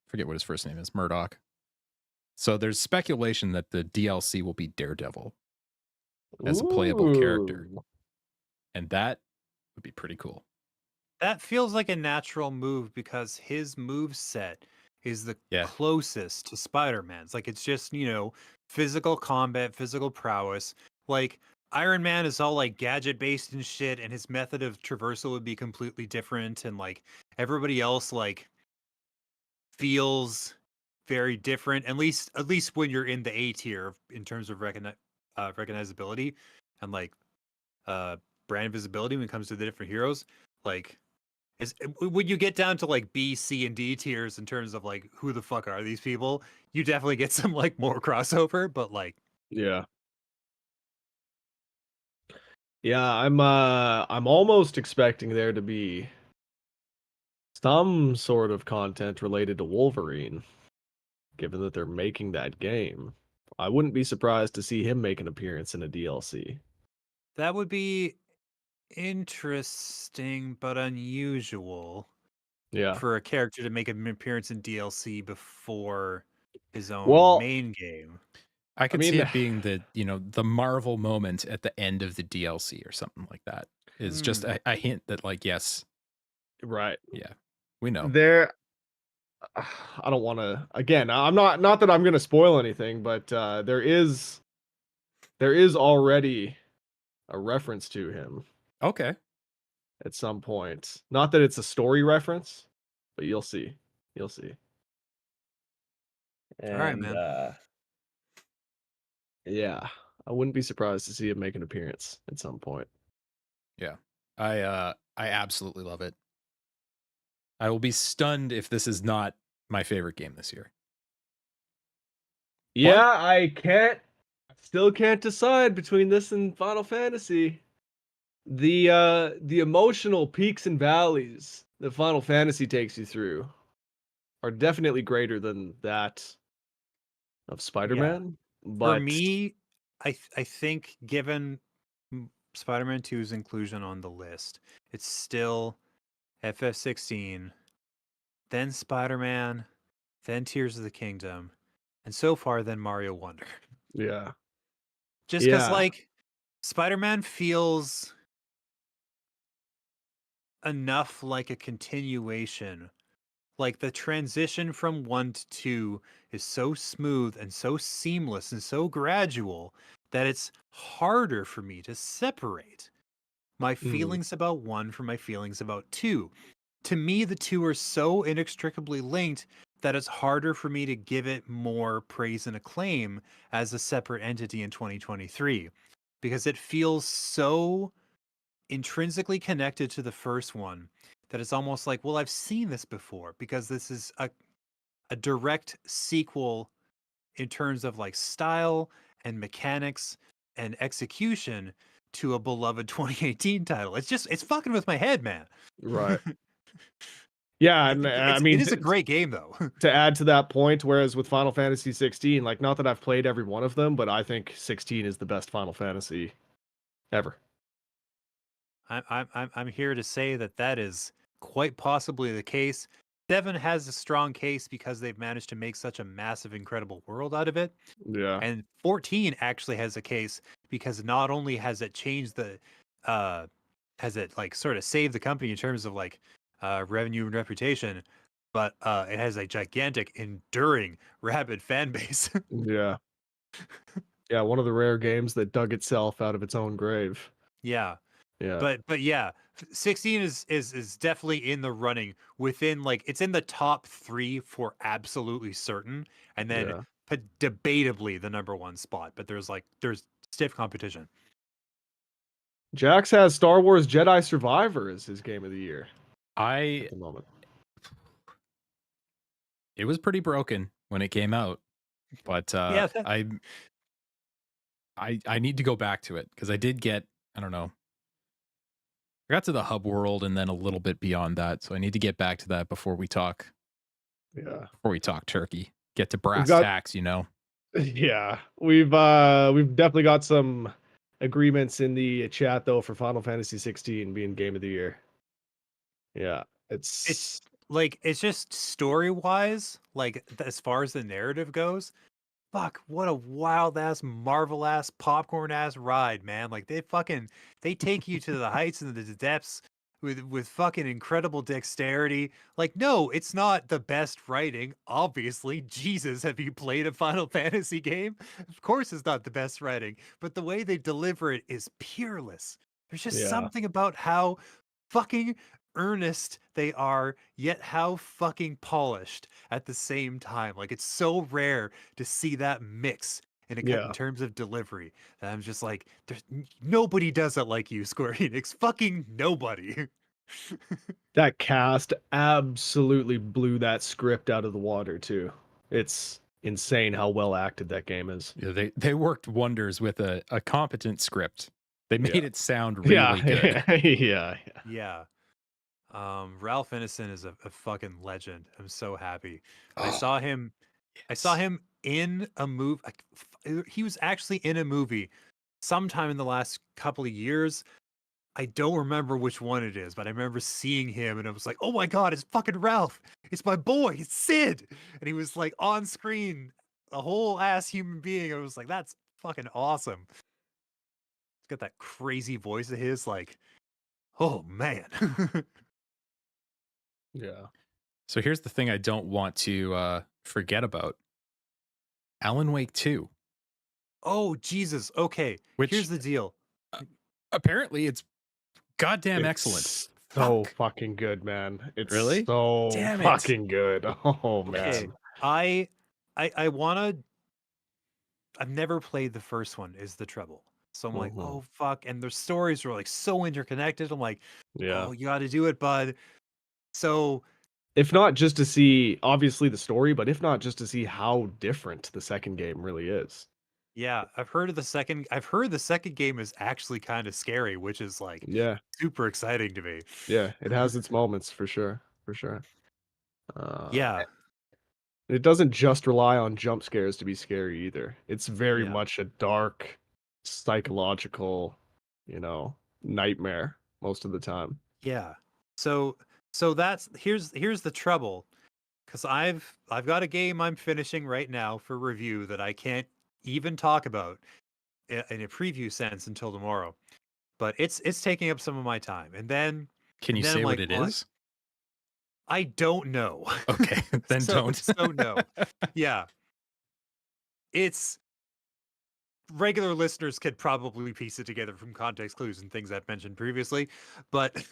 forget what his first name is, Murdoch. So there's speculation that the DLC will be Daredevil as a playable character, Ooh. and that would be pretty cool. That feels like a natural move because his move set is the Yeah. closest to Spider-Man's. Like it's just, physical combat, physical prowess. Like Iron Man is all like gadget based and shit, and his method of traversal would be completely different, and like everybody else like feels very different. At least when you're in the A tier in terms of recognizability and like uh brand visibility when it comes to the different heroes. Like when you get down to like B, C, and D tiers in terms of like who the fuck are these people, you definitely get some like more crossover, but like Yeah. Yeah, I'm almost expecting there to be some sort of content related to Wolverine, given that they're making that game. I wouldn't be surprised to see him make an appearance in a DLC. that would be interesting but unusual Yeah. for a character to make an appearance in DLC before his own Well, main game. I I could see mean, it being the Marvel moment at the end of the DLC or something like that. Is just a hint that like, yes, right. yeah, we know. There I don't want to again, I'm not that I'm going to spoil anything, but there is already a reference to him Okay. at some point. Not that it's a story reference, but you'll see. You'll see. All right, And man. yeah, I wouldn't be surprised to see him make an appearance at some point. Yeah. I absolutely love it. I will be stunned if this is not my favorite game this year. Yeah, I still can't decide between this and Final Fantasy. The emotional peaks and valleys that Final Fantasy takes you through are definitely greater than that of Spider-Man. For But me, I think given Spider-Man 2's inclusion on the list, it's still FF16, then Spider-Man, then Tears of the Kingdom, and so far then Mario Wonder. yeah. Just because Yeah. like Spider-Man feels enough like a continuation. Like the transition from 1 to 2 is so smooth and so seamless and so gradual that it's harder for me to separate my feelings about 1 from my feelings about 2. To me, the two are so inextricably linked that it's harder for me to give it more praise and acclaim as a separate entity in 2023 because it feels so intrinsically connected to the first one that it's almost like, well, I've seen this before because this is a direct sequel in terms of like style and mechanics and execution to a beloved 2018 title. It's fucking with my head, man. Right. Yeah, and I mean It is a great game though. to add to that point, whereas with Final Fantasy 16, like not that I've played every one of them, but I think 16 is the best Final Fantasy ever. I'm here to say that is quite possibly the case. 7 has a strong case because they've managed to make such a massive, incredible world out of it. Yeah. And 14 actually has a case because not only has it changed has it like sort of saved the company in terms of like revenue and reputation, but it has a gigantic, enduring, rabid fan base. Yeah. Yeah, one of the rare games that dug itself out of its own grave. Yeah. Yeah. But yeah, 16 is definitely in the running within like it's in the top 3 for absolutely certain, and then Yeah. debatably the number 1 spot. But there's stiff competition. Jax has Star Wars Jedi Survivor as his game of the year at I the moment. it was pretty broken when it came out, but Yeah, I need to go back to it because I did get, I don't know, I got to the hub world and then a little bit beyond that, so I need to get back to that before we talk Yeah. turkey. Get to We've brass got tacks, you know. yeah. We've definitely got some agreements in the chat though for Final Fantasy 16 being game of the year. Yeah. it's It's like it's just story wise, like as far as the narrative goes. Fuck, what a wild ass, marvel ass, popcorn ass ride, man. Like they take you to the heights and the depths with fucking incredible dexterity. Like, no, it's not the best writing, obviously. Jesus, have you played a Final Fantasy game? Of course it's not the best writing, but the way they deliver it is peerless. There's just yeah. something about how fucking earnest they are, yet how fucking polished at the same time. Like, it's so rare to see that mix in Yeah. terms of delivery. And I'm just like, nobody does it like you, Square Enix. Fucking nobody. That cast absolutely blew that script out of the water too. It's insane how well acted that game is. Yeah, they worked wonders with a competent script. They made Yeah. it sound really good. Yeah. Yeah. Ralph Ineson is a fucking legend. I'm so happy. I Oh, saw him. I saw yes. him in a movie. He was actually in a movie sometime in the last couple of years. I don't remember which one it is, but I remember seeing him and I was like, oh my God, it's fucking Ralph. It's my boy. It's Sid. And he was like on screen, a whole ass human being. I was like, that's fucking awesome. He's got that crazy voice of his. Like, oh man. Yeah. So here's the thing I don't want to forget about. Alan Wake 2, Oh, Jesus. Okay. which Here's the deal. apparently it's goddamn excellent. It's so Fuck. fucking good, man. It's Really? so Damn it. fucking good. Oh Okay. man. I wanna I've never played the first one, is the trouble. So I'm like, Mhm. oh fuck. And their stories were like so interconnected. I'm like, Yeah. oh, you gotta do it, bud. So If not just to see obviously the story, but if not just to see how different the second game really is. yeah, I've heard the second game is actually kind of scary, which is like Yeah. super exciting to me. Yeah. It has its moments for sure. For sure. Yeah, It doesn't just rely on jump scares to be scary either. It's very yeah, much a dark, psychological, nightmare most of the time. yeah. So that's here's the trouble. Because I've got a game I'm finishing right now for review that I can't even talk about in a preview sense until tomorrow. But it's taking up some of my time. Can you And then I'm say what like, it well, is? I don't know. Okay, then so don't. so no. Yeah. It's regular listeners could probably piece it together from context clues and things I've mentioned previously. But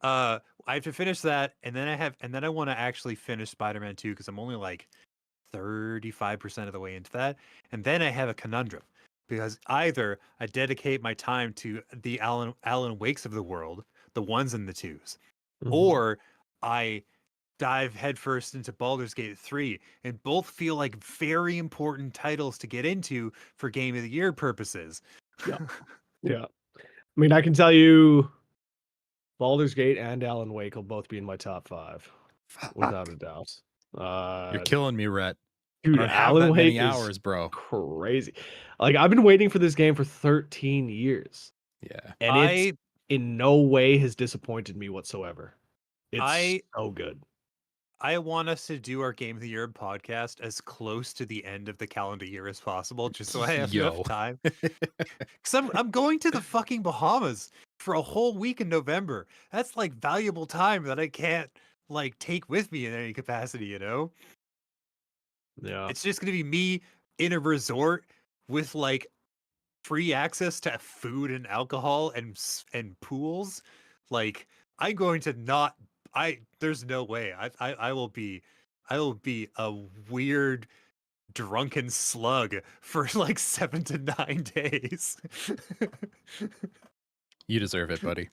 I have to finish that, and then I want to actually finish Spider-Man 2 because I'm only like 35% of the way into that. And then I have a conundrum because either I dedicate my time to the Alan Wakes of the world, the ones and the twos, or I dive headfirst into Baldur's Gate 3, and both feel like very important titles to get into for Game of the Year purposes. Yeah. Yeah. I mean, I can tell you Baldur's Gate and Alan Wake will both be in my top 5 without Fuck. a doubt. You're killing me, Rhett. I Dude, don't have Alan that Wake many is hours, bro. crazy. Like I've been waiting for this game for 13 years, Yeah. and it's I in no way has disappointed me whatsoever. It's I so good. I want us to do our Game of the Year podcast as close to the end of the calendar year as possible, just so I have enough Yo. time. Because I'm going to the fucking Bahamas for a whole week in November. That's like valuable time that I can't like take with me in any capacity, you know? Yeah. It's just gonna be me in a resort with like free access to food and alcohol and pools. Like I'm going to not. There's no way. I will be a weird drunken slug for like 7 to 9 days. You deserve it, buddy.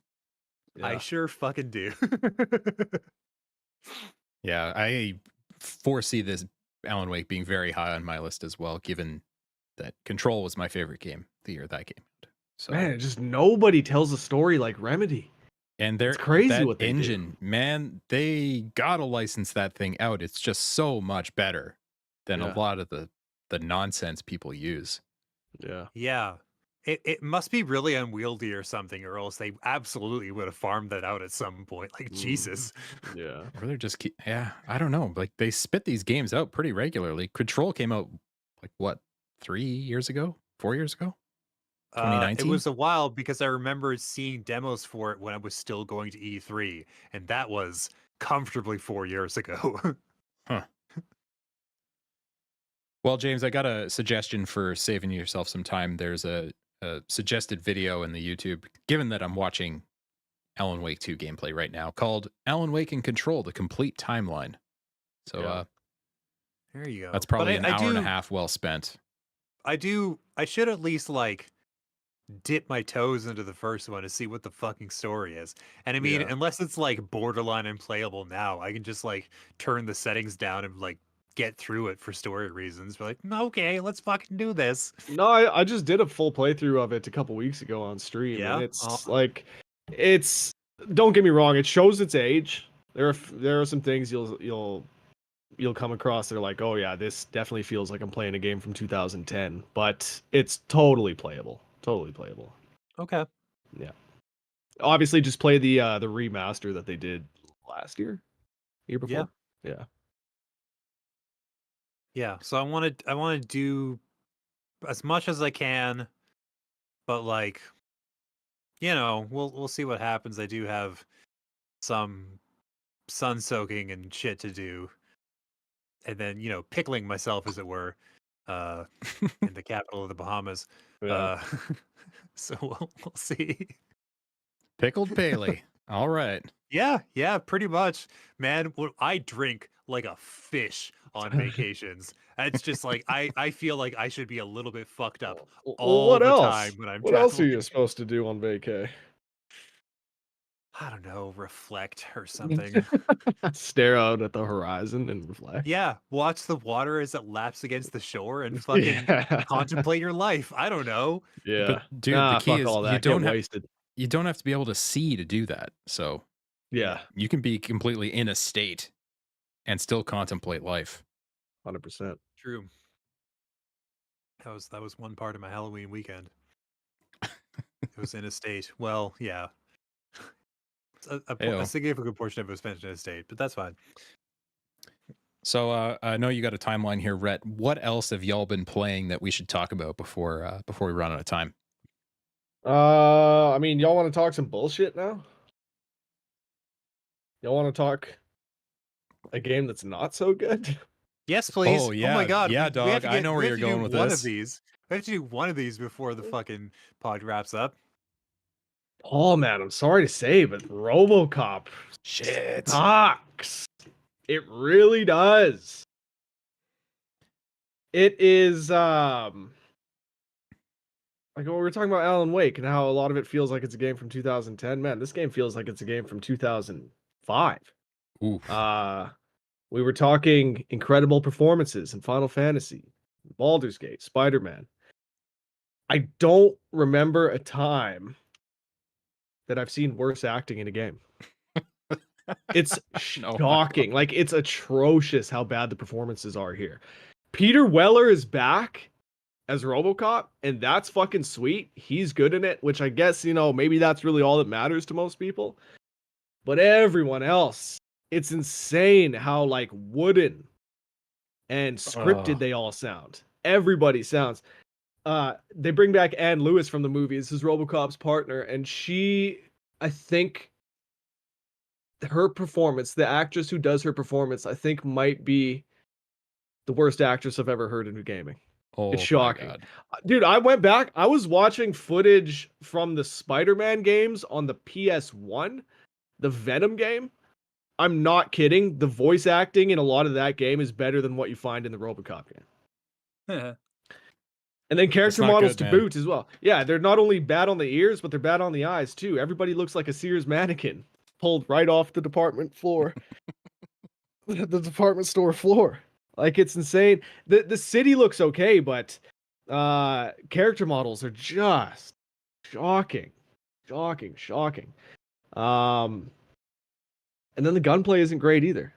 I Yeah. sure fucking do. Yeah, foresee this Alan Wake being very high on my list as well, given that Control was my favorite game the year that came out. So Man, just nobody tells a story like Remedy. and they're It's crazy that what they do. engine, man, they gotta license that thing out. It's just so much better than Yeah. a lot of the nonsense people use. Yeah. Yeah. It must be really unwieldy or something, or else they absolutely would have farmed that out at some point. Like, Mm. Jesus. Yeah. Or they're just yeah, I don't know. Like they spit these games out pretty regularly. Control came out like what, 3 years ago? 4 years ago? It 2019? was a while because I remember seeing demos for it when I was still going to E3, and that was comfortably 4 years ago. Well, James, I got a suggestion for saving yourself some time. There's a suggested video in the YouTube, given that I'm watching Alan Wake 2 gameplay right now, called Alan Wake and Control, the complete timeline. So Yeah. There you go. that's But probably an hour and a do- half well spent. I should at least like dip my toes into the first one to see what the fucking story is. And I mean, Yeah. unless it's like borderline unplayable now, I can just like turn the settings down and like get through it for story reasons. But like, okay, let's fucking do this. No, I just did a full playthrough of it a couple weeks ago on stream, Yeah? and it's like, it's, don't get me wrong, it shows its age. There are some things you'll come across that are like, oh yeah, this definitely feels like I'm playing a game from 2010, but it's totally playable. Totally playable. Okay. Obviously, just play the remaster that they did last year before. Yeah. Yeah. So I want to do as much as I can, but like, we'll see what happens. I do have some sun soaking and shit to do, and then pickling myself, as it were, in the capital of the Bahamas. Yeah. So we'll see. Pickled Paley. All right. Yeah, pretty much, man. I drink like a fish on vacations. It's just like I feel like I should be a little bit fucked up all what the else? time when I'm What else are traveling. you supposed to do on vacay? I don't know, reflect or something. Stare out at the horizon and reflect. Yeah, watch the water as it laps against the shore and fucking Yeah. contemplate your life. I don't know. Yeah. But dude, Nah, the key fuck is all that. you don't Get have wasted. you don't have to be able to see to do that. So Yeah. you can be completely in a state and still contemplate life. 100%. True. That was one part of my Halloween weekend. It was in a state. Well, yeah. Ayo. A significant portion of it was spent in a state, but that's fine. So I know you got a timeline here, Rhett. What else have y'all been playing that we should talk about before we run out of time? I mean, y'all want to talk some bullshit now? Y'all want to talk a game that's not so good? Yes, please. Oh, Oh yeah. my god. Yeah, we have dog, to I know where we have you're to do going with one this. of these. We have to do one of these before the fucking pod wraps up. Oh man, I'm sorry to say, but RoboCop Shit. sucks. It really does. It is like when we were talking about Alan Wake and how a lot of it feels like it's a game from 2010. Man, this game feels like it's a game from 2005. Oof. We were talking incredible performances in Final Fantasy, Baldur's Gate, Spider-Man. I don't remember a time that I've seen worse acting in a game. It's No. shocking. Like, it's atrocious how bad the performances are here. Peter Weller is back as RoboCop, and that's fucking sweet. He's good in it, which I guess, maybe that's really all that matters to most people. But everyone else, it's insane how, like, wooden and scripted Ugh. they all sound. Everybody sounds. They bring back Anne Lewis from the movie. This is RoboCop's partner, and she, I think, her performance, the actress who does her performance, I think might be the worst actress I've ever heard in gaming. Oh, It's my shocking. God. Dude, I went back. I was watching footage from the Spider-Man games on the PS1, the Venom game. I'm not kidding. The voice acting in a lot of that game is better than what you find in the RoboCop game. And then character not models good, to man. boot as well. Yeah, they're not only bad on the ears, but they're bad on the eyes too. Everybody looks like a Sears mannequin pulled right off the department floor. the department store floor. Like it's insane. The city looks okay, but character models are just shocking. Shocking. Um and then the gunplay isn't great either.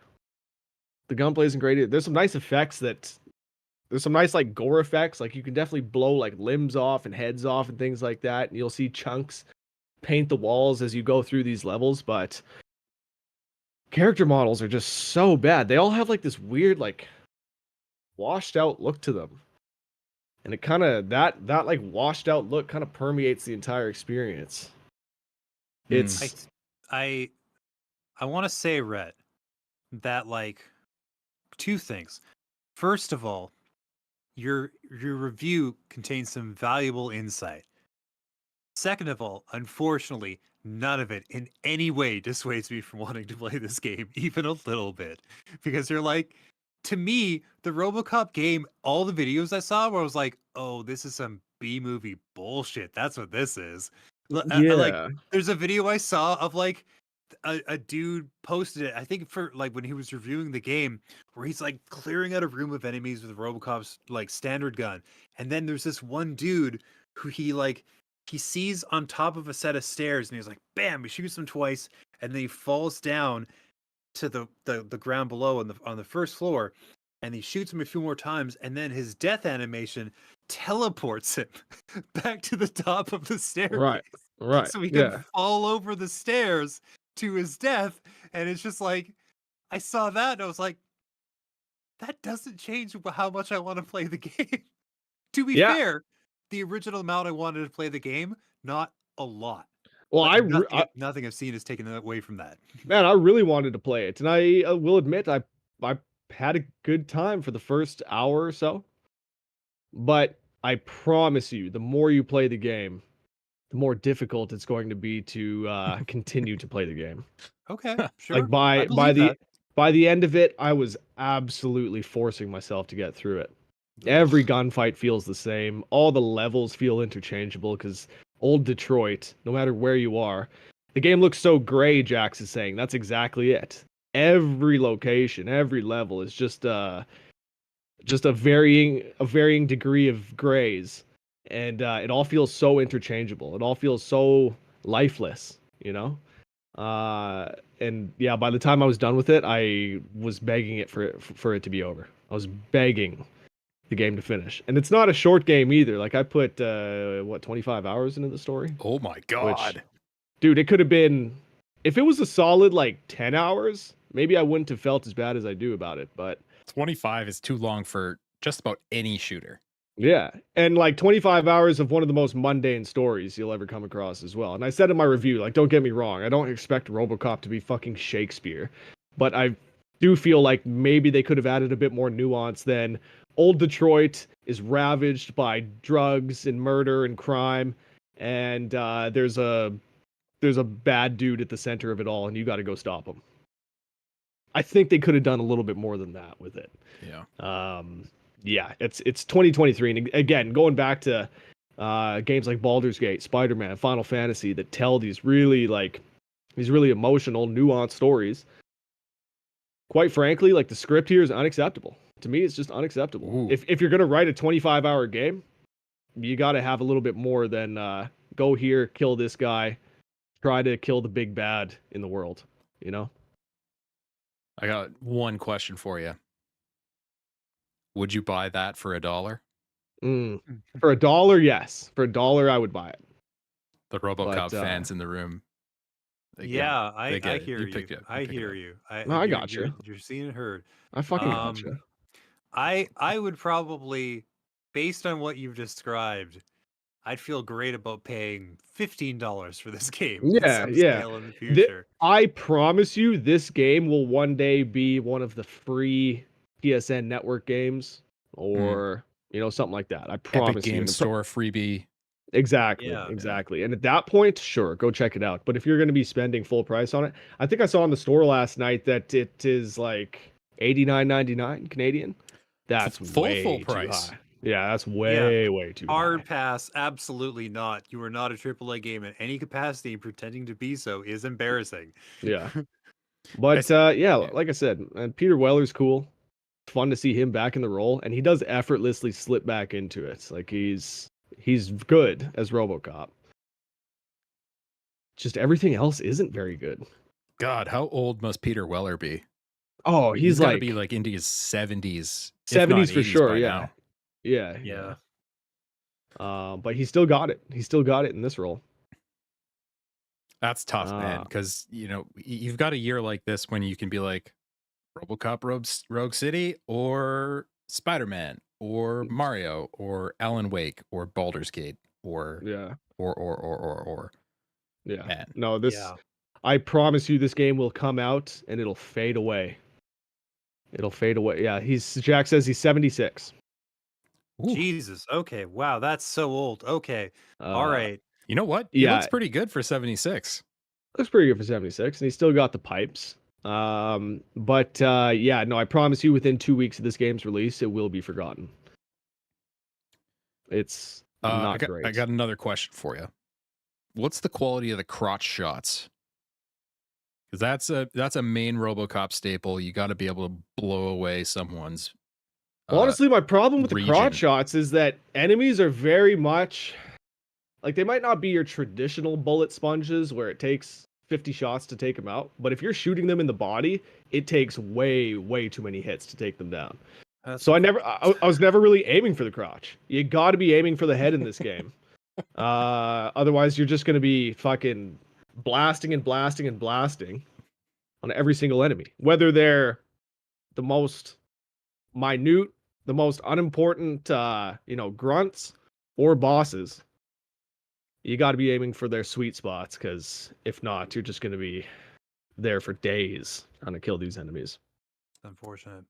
There's some nice effects that there's some nice like gore effects. Like you can definitely blow like limbs off and heads off and things like that. And you'll see chunks paint the walls as you go through these levels, but character models are just so bad. They all have like this weird like washed out look to them. And it kind of that like washed out look kind of permeates the entire experience. It's I want to say, Rhett, that like two things. First of all, your review contains some valuable insight. Second of all, unfortunately, none of it in any way dissuades me from wanting to play this game, even a little bit. Because you're like, to me, the RoboCop game, all the videos I saw where I was like, oh, this is some B-movie bullshit. That's what this is. Like, yeah. there's a video I saw of like a dude posted it, I think for like when he was reviewing the game, where he's like clearing out a room of enemies with RoboCop's like standard gun. And then there's this one dude who he sees on top of a set of stairs and he's like, bam, he shoots him twice, and then he falls down to the ground below on the first floor, and he shoots him a few more times, and then his death animation teleports him back to the top of the staircase. Right. So he Yeah. can fall over the stairs to his death. And it's just like, I saw that and I was like, that doesn't change how much I want to play the game. To be Yeah. fair, the original amount I wanted to play the game, not a lot. Well, But nothing I've seen is taken away from that. man, I really wanted to play it, and I will admit I had a good time for the first hour or so. But I promise you, the more you play the game, the more difficult it's going to be to continue to play the game. Okay, sure. Like I believe that. by the end of it, I was absolutely forcing myself to get through it. Every gunfight feels the same. All the levels feel interchangeable because old Detroit, no matter where you are, the game looks so gray. Jax is saying that's exactly it. Every location, every level is just a varying degree of grays, and it all feels so interchangeable. It all feels so lifeless, you know. And yeah, by the time I was done with it, I was begging it for it to be over. I was begging the game to finish, and it's not a short game either. Like I put 25 hours into the story. Oh my god, dude, it could have been, if it was a solid like 10 hours, maybe I wouldn't have felt as bad as I do about it. But 25 is too long for just about any shooter. yeah, and like 25 hours of one of the most mundane stories you'll ever come across as well. And I said in my review, like, don't get me wrong, I don't expect RoboCop to be fucking Shakespeare, but I do feel like maybe they could have added a bit more nuance than old Detroit is ravaged by drugs and murder and crime, and there's a bad dude at the center of it all, and you got to go stop him. I think they could have done a little bit more than that with it. Yeah. Yeah, it's 2023, and again, going back to games like Baldur's Gate, Spider-Man, Final Fantasy that tell these really emotional, nuanced stories. Quite frankly, like the script here is unacceptable. To me, it's just unacceptable. Ooh. If you're gonna write a 25-hour game, you got to have a little bit more than go here, kill this guy, try to kill the big bad in the world. You know. I got one question for you. Would you buy that for $1? For $1, yes. For $1, I would buy it. The RoboCop fans in the room. Yeah, I hear you. I hear you. I got you. You're seen and heard. I fucking got you. I would probably, based on what you've described, I'd feel great about paying $15 for this game. Yeah. In the future. I promise you, this game will one day be one of the free PSN network games, or something like that. I promise Epic Game Store freebie. Exactly. And at that point, sure, go check it out. But if you're going to be spending full price on it, I think I saw on the store last night that it is like $89.99 Canadian. That's full way price. Too high. Yeah, that's way too hard high. pass. Absolutely not. You are not a AAA game in any capacity. Pretending to be so is embarrassing. Yeah. But It's- yeah, like I said, and Peter Weller's cool. Fun to see him back in the role, and he does effortlessly slip back into it. Like he's good as RoboCop. Just everything else isn't very good. God, how old must Peter Weller be? Oh, He's he's got to like be like into his 70s, if not 70s for 80s sure. by Yeah. now. Yeah. Yeah. But he still got it. He still got it in this role. That's tough, man, because you've got a year like this when you can be like RoboCop Rogue City or Spider-Man or Mario or Alan Wake or Baldur's Gate or Yeah. Yeah. man. No, this Yeah. I promise you this game will come out and it'll fade away. It'll fade away. Yeah, Jack says he's 76. Ooh. Jesus. Okay. Wow. That's so old. Okay. All right. You know what? He Yeah. looks pretty good for 76. Looks pretty good for 76, and he's still got the pipes. But yeah, no, I promise you within 2 weeks of this game's release, it will be forgotten. It's not great. I got another question for you. What's the quality of the crotch shots? Because that's a main RoboCop staple. You got to be able to blow away someone's. Honestly, my problem with the region. crotch shots is that enemies are very much like they might not be your traditional bullet sponges where it takes 50 shots to take them out, but if you're shooting them in the body, it takes way too many hits to take them down. So I was never really aiming for the crotch. You got to be aiming for the head in this game. Otherwise, you're just going to be fucking blasting on every single enemy, whether they're the most minute, the most unimportant, grunts or bosses. You got to be aiming for their sweet spots, because if not, you're just going to be there for days trying to kill these enemies. Unfortunate.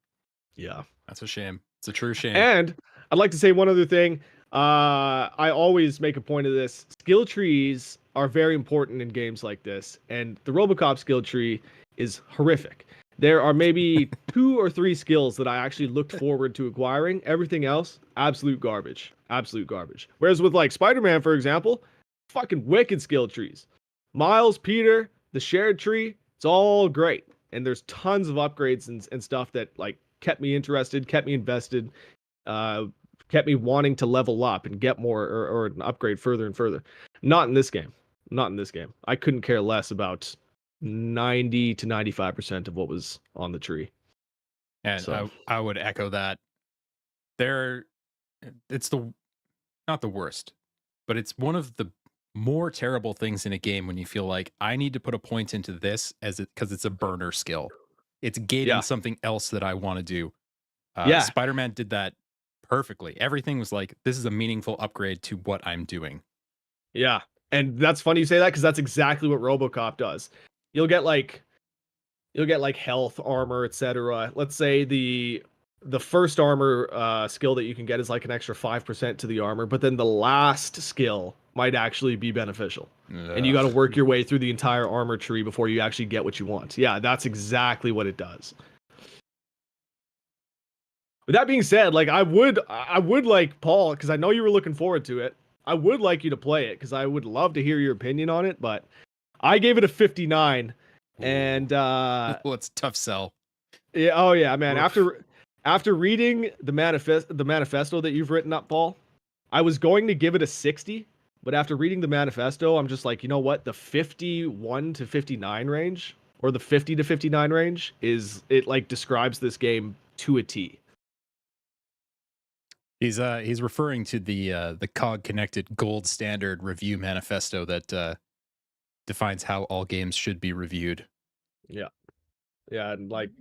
Yeah. That's a shame. It's a true shame. And I'd like to say one other thing. I always make a point of this. Skill trees are very important in games like this, and the RoboCop skill tree is horrific. There are maybe 2 or 3 skills that I actually looked forward to acquiring. Everything else, absolute garbage. Absolute garbage. Whereas with like Spider-Man, for example, fucking wicked skill trees. Miles, Peter, the shared tree, it's all great. And there's tons of upgrades and stuff that like kept me interested, kept me invested, kept me wanting to level up and get more or an upgrade further and further. Not in this game. Not in this game. I couldn't care less about 90 to 95% of what was on the tree. And So. I would echo that. It's not the worst, but it's one of the more terrible things in a game when you feel like I need to put a point into this because it's a burner skill. It's gating something else that I want to do. Spider-Man did that perfectly. Everything was like, this is a meaningful upgrade to what I'm doing. Yeah. And that's funny you say that, because that's exactly what RoboCop does. You'll get like health, armor, etc. Let's say the first armor skill that you can get is like an extra 5% to the armor, but then the last skill might actually be beneficial. And you got to work your way through the entire armor tree before you actually get what you want. Yeah, that's exactly what it does. With that being said, like I would like, Paul, because I know you were looking forward to it. I would like you to play it because I would love to hear your opinion on it, but I gave it a 59. And well, it's a tough sell. Yeah, oh yeah, man. Oof. After reading the manifesto that you've written up, Paul, I was going to give it a 60, but after reading the manifesto, I'm just like, you know what? The 51 to 59 range, or the 50 to 59 range, it like describes this game to a T. He's referring to the COG Connected Gold Standard Review Manifesto that defines how all games should be reviewed. Yeah, and like,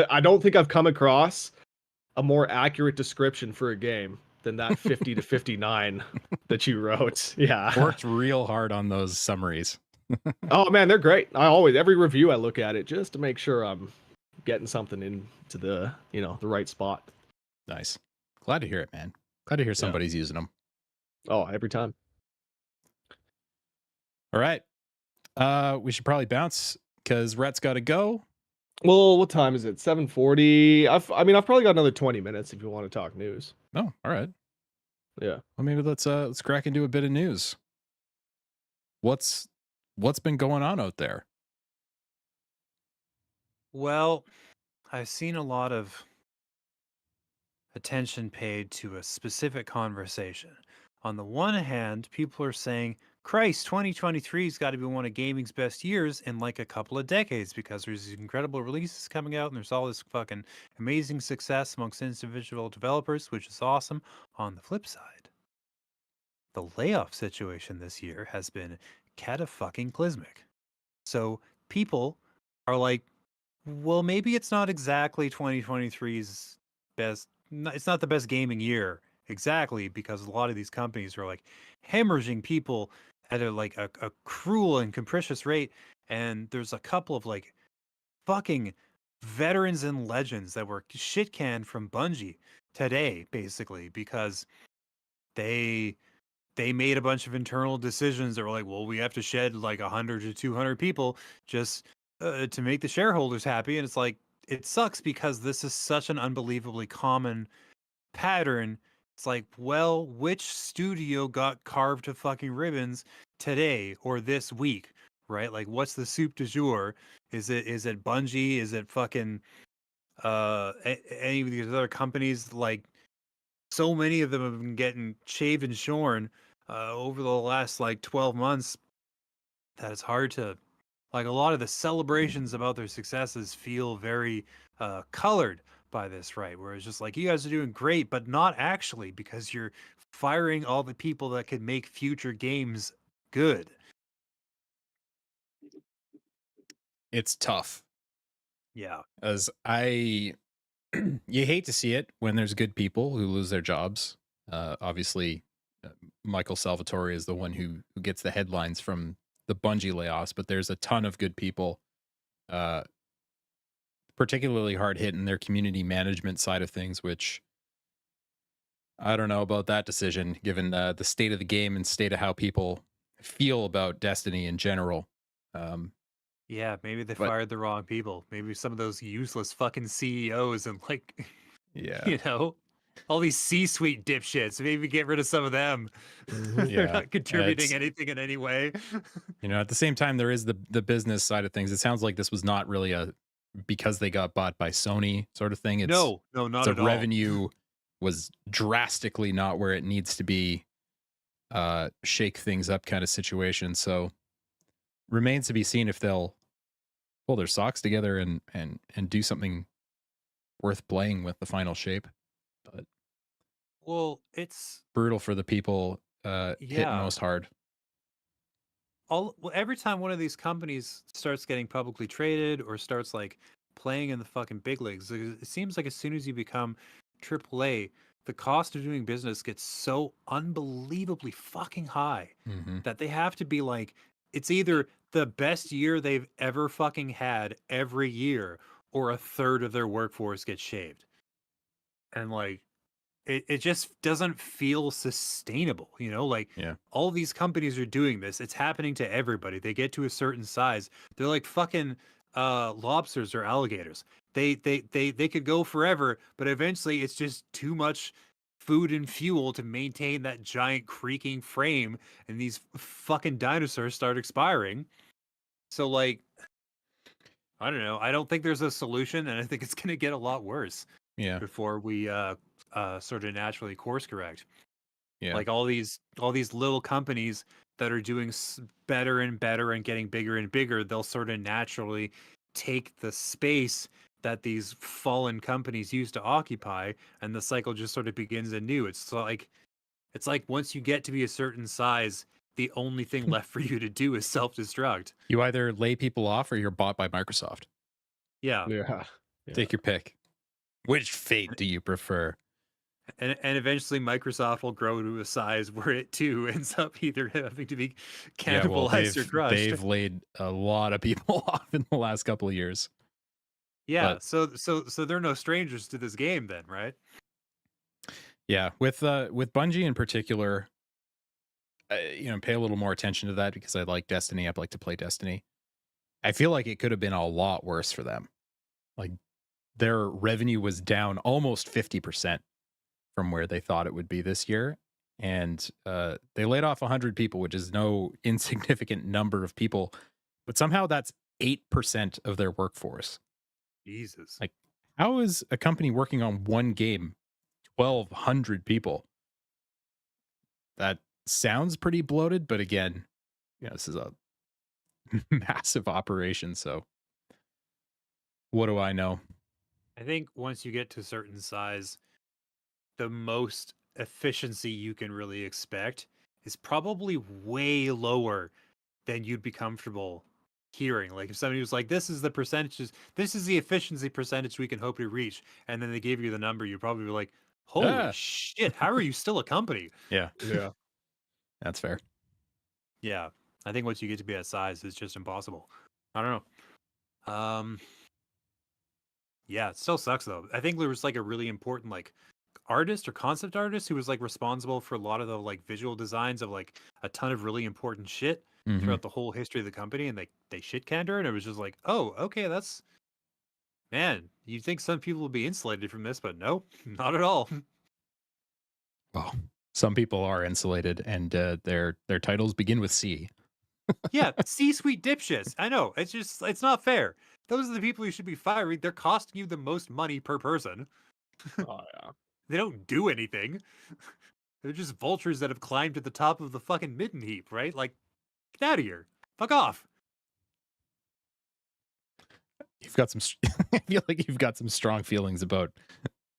I don't think I've come across a more accurate description for a game than that 50 to 59 that you wrote. Yeah. Worked real hard on those summaries. Oh man, they're great. Every review I look at it just to make sure I'm getting something into the right spot. Nice. Glad to hear it, man. Glad to hear somebody's using them. Oh, every time. All right. We should probably bounce because Rhett's got to go. Well, what time is it? 7:40. I've probably got another 20 minutes if you want to talk news. Oh, all right. Yeah. Well, maybe let's crack into a bit of news. What's been going on out there? Well, I've seen a lot of attention paid to a specific conversation. On the one hand, people are saying, Christ, 2023's got to be one of gaming's best years in like a couple of decades because there's these incredible releases coming out and there's all this fucking amazing success amongst individual developers, which is awesome. On the flip side, the layoff situation this year has been catafusing. So people are like, well, maybe it's not exactly 2023's best. It's not the best gaming year exactly because a lot of these companies are like hemorrhaging people at a cruel and capricious rate. And there's a couple of like fucking veterans and legends that were shit canned from Bungie today, basically, because they they made a bunch of internal decisions that were like, well, we have to shed like 100 to 200 people just to make the shareholders happy. And it's like, it sucks because this is such an unbelievably common pattern. It's like, well, which studio got carved to fucking ribbons today or this week, right? Like, what's the soup du jour? Is it Bungie? Is it fucking any of these other companies? Like, so many of them have been getting shaved and shorn over the last like 12 months that it's hard to like a lot of the celebrations about their successes feel very colored by this, right? Where it's just like you guys are doing great, but not actually because you're firing all the people that could make future games good. It's tough Yeah. as I you hate to see it when there's good people who lose their jobs. Obviously, Michael Salvatore is the one who gets the headlines from the Bungie layoffs, but there's a ton of good people, uh, particularly hard hit in their community management side of things, which I don't know about that decision, given the state of the game and state of how people feel about Destiny in general. Um, Yeah, maybe they but fired the wrong people. Maybe some of those useless fucking CEOs and like yeah, you know, all these C-suite dipshits. Maybe get rid of some of them. They're yeah, not contributing it's anything in any way. at the same time there is the business side of things. It sounds like this was not really a because they got bought by Sony sort of thing. It's No, not the at all. revenue was drastically not where it needs to be. Shake things up kind of situation. So remains to be seen if they'll pull their socks together and do something worth playing with the final shape. But Well, it's brutal for the people hit yeah. most hard. Every time one of these companies starts getting publicly traded or starts like playing in the fucking big leagues, it seems like as soon as you become AAA, the cost of doing business gets so unbelievably fucking high Mm-hmm. that they have to be like, it's either the best year they've ever fucking had every year, or a third of their workforce gets shaved. And like, it just doesn't feel sustainable, like Yeah. all these companies are doing this. It's happening to everybody. They get to a certain size. They're like fucking lobsters or alligators. They could go forever, but eventually it's just too much food and fuel to maintain that giant creaking frame, and these fucking dinosaurs start expiring. So like, I don't know. I don't think there's a solution, and I think it's gonna get a lot worse Yeah. before we sort of naturally course correct. Yeah. Like all these little companies that are doing better and better and getting bigger and bigger, they'll sort of naturally take the space that these fallen companies used to occupy, and the cycle just sort of begins anew. It's like once you get to be a certain size, the only thing left for you to do is self-destruct. You either lay people off or you're bought by Microsoft. Yeah. Yeah. Take your pick. Which fate do you prefer? And eventually Microsoft will grow to a size where it too ends up either having to be Yeah, well, cannibalized or crushed. they've laid a lot of people off in the last couple of years. Yeah, But so they're no strangers to this game then, right? yeah, with Bungie in particular, pay a little more attention to that because I like Destiny. I'd like to play Destiny. I feel like it could have been a lot worse for them. Like their revenue was down almost 50% from where they thought it would be this year. And they laid off 100 people, which is no insignificant number of people. But somehow that's 8% of their workforce. Jesus. Like, how is a company working on one game 1,200 people? That sounds pretty bloated, but again, this is a massive operation. So, what do I know? I think once you get to a certain size, the most efficiency you can really expect is probably way lower than you'd be comfortable hearing. Like if somebody was like, "This is the percentages. This is the efficiency percentage we can hope to reach," and then they gave you the number, you'd probably be like, "Holy Ah, shit! How are you still a company?" yeah, Yeah. that's fair. Yeah, I think once you get to be that size, it's just impossible. I don't know. Yeah, it still sucks though. I think there was like a really important like artist or concept artist who was like responsible for a lot of the like visual designs of like a ton of really important shit Mhm. throughout the whole history of the company, and they shit canned her, and it was just like, oh, okay, that's man. You'd think some people would be insulated from this, but no, not at all. Well, some people are insulated, and their titles begin with C. Yeah, C-suite dipshits. I know. It's not fair. Those are the people you should be firing. They're costing you the most money per person. Oh yeah. They don't do anything. They're just vultures that have climbed to the top of the fucking midden heap, right? Like, get out of here. Fuck off. You've got some. I feel like you've got some strong feelings about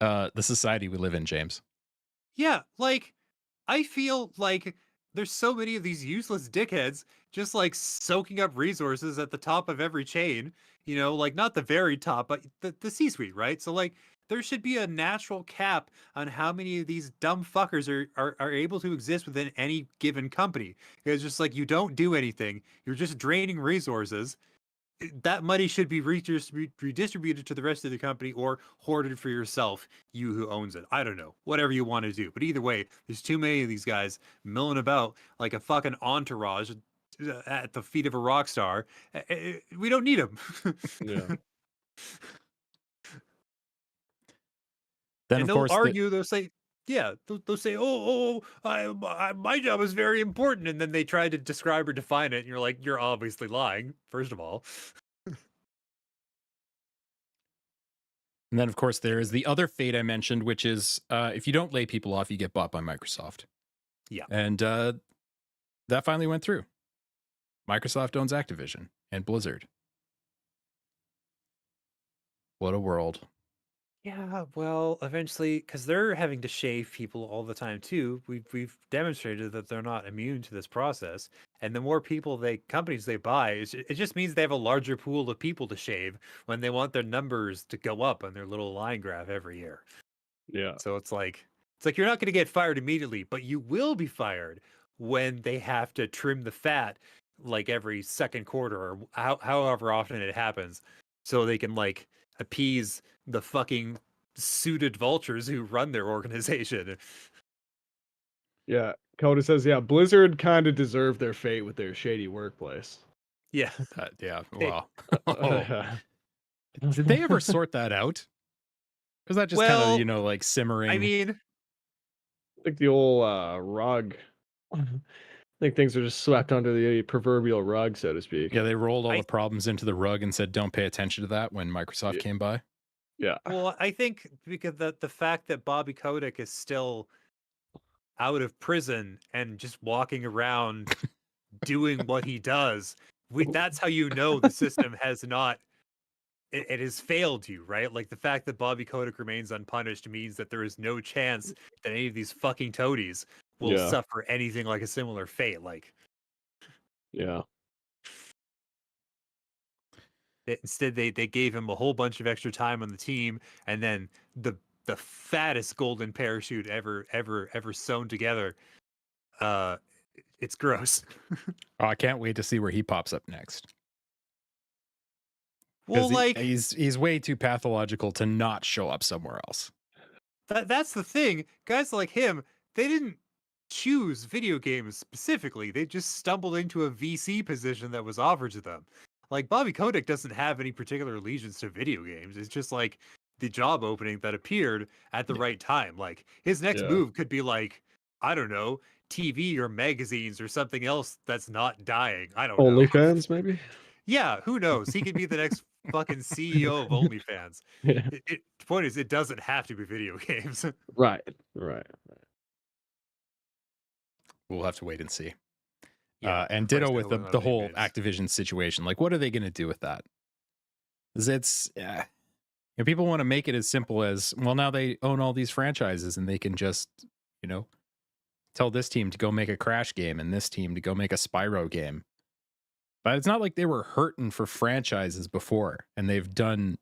the society we live in, James. Yeah, like, I feel like there's so many of these useless dickheads just like soaking up resources at the top of every chain, like not the very top, but the C-suite, right? So like there should be a natural cap on how many of these dumb fuckers are able to exist within any given company. It's just like you don't do anything. You're just draining resources. That money should be redistributed to the rest of the company or hoarded for yourself, you who owns it. I don't know, whatever you want to do. But either way, there's too many of these guys milling about like a fucking entourage at the feet of a rock star. We don't need them. Yeah. Then, And of they'll course, argue, they'll say, yeah, they'll say, my job is very important. And then they try to describe or define it. And you're like, you're obviously lying, first of all. and then of course there is the other fate I mentioned, which is if you don't lay people off, you get bought by Microsoft. Yeah. And that finally went through. Microsoft owns Activision and Blizzard. What a world. Yeah, well, eventually, because they're having to shave people all the time too. We've demonstrated that they're not immune to this process, and the more people companies they buy, it just means they have a larger pool of people to shave when they want their numbers to go up on their little line graph every year. Yeah. So it's like you're not going to get fired immediately, but you will be fired when they have to trim the fat like every second quarter or however often it happens, so they can like appease the fucking suited vultures who run their organization. Yeah. Coda says, yeah, Blizzard kind of deserved their fate with their shady workplace. Yeah. Yeah. Hey. Wow. Yeah. Did they ever sort that out? Or is that just kind Well, of, like simmering? I mean, Like the old rug. I think things are just swept under the proverbial rug, so to speak. Yeah, they rolled all I- the problems into the rug and said, don't pay attention to that when Microsoft Yeah. came by. Yeah. well, I think because the fact that Bobby Kotick is still out of prison and just walking around doing what he does, that's how you know the system has not it has failed you, right? Like the fact that Bobby Kotick remains unpunished means that there is no chance that any of these fucking toadies will Yeah. suffer anything like a similar fate. Like Yeah. instead, they gave him a whole bunch of extra time on the team, and then the fattest golden parachute ever sewn together. It's gross. Oh, I can't wait to see where he pops up next. Well, 'Cause like he's way too pathological to not show up somewhere else. that's the thing. Guys like him, they didn't choose video games specifically. They just stumbled into a VC position that was offered to them. Like Bobby Kotick doesn't have any particular allegiance to video games. It's just like the job opening that appeared at the Yeah. right time. Like his next Yeah. move could be like, I don't know, TV or magazines or something else that's not dying. I don't know. OnlyFans, maybe? Yeah, who knows? He could be the next fucking CEO of OnlyFans. Yeah. The point is, it doesn't have to be video games. Right. Right. We'll have to wait and see. Yeah, And like I ditto said, with who knows the what it whole is. Activision situation. Like, what are they going to do with that? 'Cause it's, and people want to make it as simple as, well, now they own all these franchises and they can just, you know, tell this team to go make a Crash game and this team to go make a Spyro game. But it's not like they were hurting for franchises before and they've done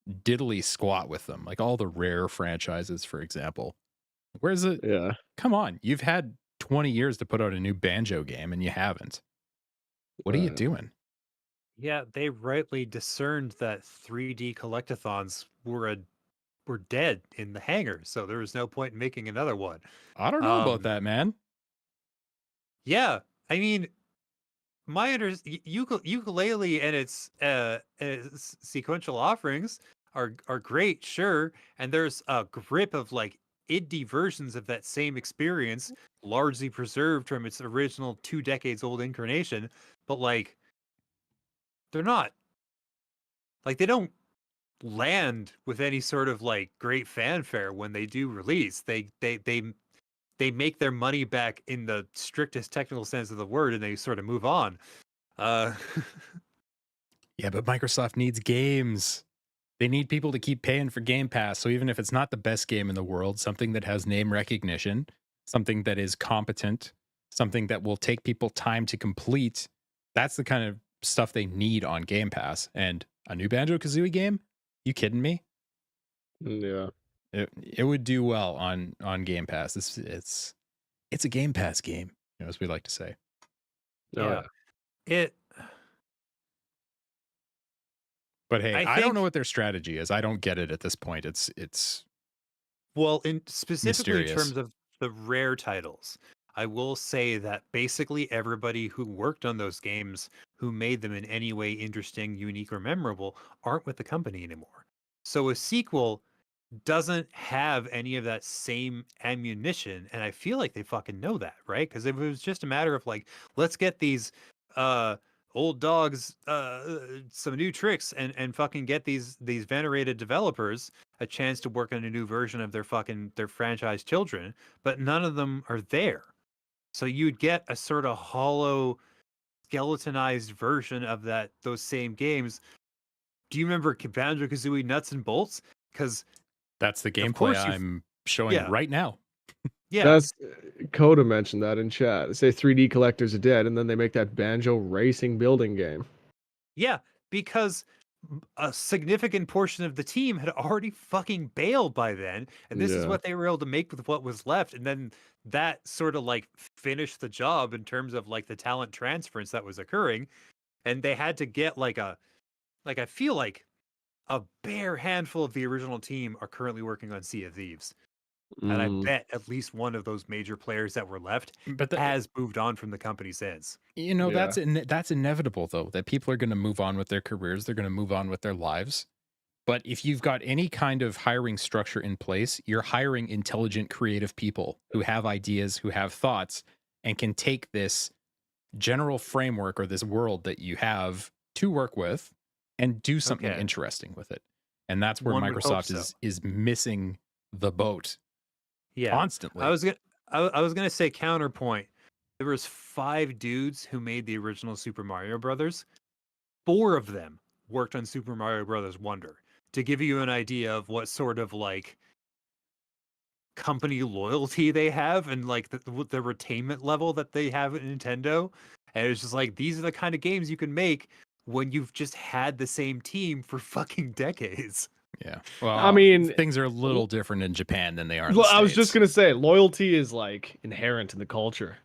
diddly squat with them. Like all the Rare franchises, for example. Where's it? Yeah. Come on, you've had 20 years to put out a new Banjo game and you haven't. What are you doing? Yeah, they rightly discerned that 3D collectathons were dead in the hangar, so there was no point in making another one. I don't know about Um, that, man. Yeah, I mean, ukulele and its sequential offerings are great, sure, and there's a grip of like indie versions of that same experience, largely preserved from its original 2 decades old incarnation, but like they're not like they don't land with any sort of like great fanfare when they do release. They make their money back in the strictest technical sense of the word, and they sort of move on. Uh, Yeah, but Microsoft needs games. They need people to keep paying for Game Pass. So even if it's not the best game in the world, something that has name recognition, something that is competent, something that will take people time to complete, that's the kind of stuff they need on Game Pass. And a new Banjo Kazooie game? You kidding me? Yeah. It would do well on Game Pass. It's a Game Pass game, as we like to say. Oh, yeah, it. But hey, I I don't know think what their strategy is. I don't get it at this point. It's well, in specifically in mysterious. terms of the Rare titles, I will say that basically everybody who worked on those games, who made them in any way interesting, unique, or memorable, aren't with the company anymore. So a sequel doesn't have any of that same ammunition, and I feel like they fucking know that, right? Because if it was just a matter of like, let's get these uh old dogs some new tricks and fucking get these venerated developers a chance to work on a new version of their franchise children, but none of them are there. So you'd get a sort of hollow skeletonized version of those same games. Do you remember Banjo Kazooie Nuts and Bolts? Because That's the of gameplay course you I'm showing yeah. right now. Yeah, That's Coda mentioned that in chat. They say 3D collectors are dead, and then they make that Banjo racing building game. yeah, because a significant portion of the team had already fucking bailed by then, and this is Yeah. what they were able to make with what was left, and then that sort of like finished the job in terms of like the talent transference that was occurring, and they had to get like I feel like a bare handful of the original team are currently working on Sea of Thieves. And I Mm, bet at least one of those major players that were left But has moved on from the company since. yeah. that's inevitable though, that people are going to move on with their careers, they're going to move on with their lives. But if you've got any kind of hiring structure in place, you're hiring intelligent, creative people who have ideas, who have thoughts, and can take this general framework or this world that you have to work with and do something Okay. interesting with it. And that's where One would hope Microsoft so. is missing the boat Yeah. constantly. I was gonna say counterpoint. There was 5 dudes who made the original Super Mario Brothers. 4 of them worked on Super Mario Brothers Wonder. To give you an idea of what sort of like company loyalty they have and like the retainment level that they have at Nintendo. And it's just like these are the kind of games you can make when you've just had the same team for fucking decades. Yeah. I Well, mean, things are a little different in Japan than they are in the well, States. I was just gonna say, loyalty is like inherent in the culture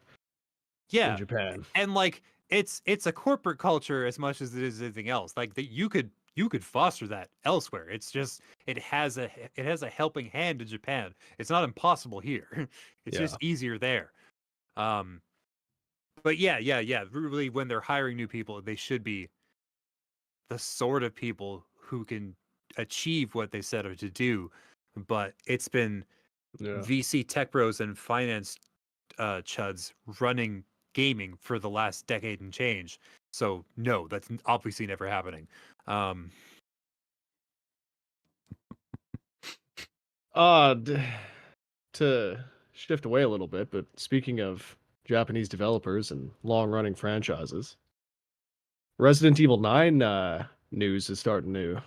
in Yeah. Japan. And like it's a corporate culture as much as it is anything else. Like that you could foster that elsewhere. It's just it has a helping hand in Japan. It's not impossible here. It's Yeah. just easier there. Um but yeah. Really when they're hiring new people, they should be the sort of people who can achieve what they set out to do. But it's been Yeah. VC tech bros and finance chuds running gaming for the last decade and change. So no, that's obviously never happening. D- to shift away a little bit, but speaking of Japanese developers and long-running franchises, Resident Evil 9 news is starting to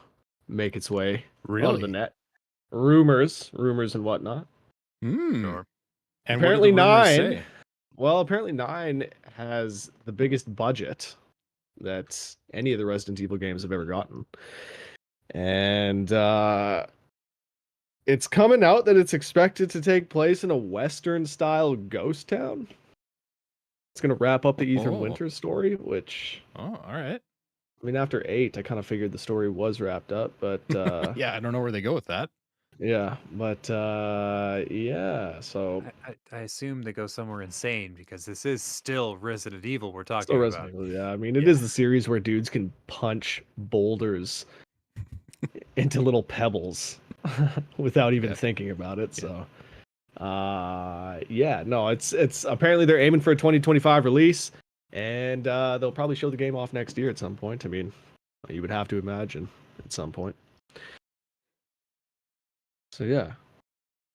make its way onto the Really? net. Rumors and whatnot. Hmm. Sure. And Apparently what do the rumors 9 say? Well, apparently 9 has the biggest budget that any of the Resident Evil games have ever gotten. And it's coming out that it's expected to take place in a Western style ghost town. It's going to wrap up the Ethan Oh. Winters story, which, Oh, all right. I mean, after 8, I kind of figured the story was wrapped up, but Yeah, I don't know where they go with that. yeah, but yeah, so I assume they go somewhere insane because this is still Resident Evil we're talking still about. Resident Evil, yeah. I mean, it Yeah. is the series where dudes can punch boulders into little pebbles without even Yeah. thinking about it. Yeah. So yeah, no, it's apparently they're aiming for a 2025 release, and they'll probably show the game off next year at some point. I mean, you would have to imagine at some point. So yeah,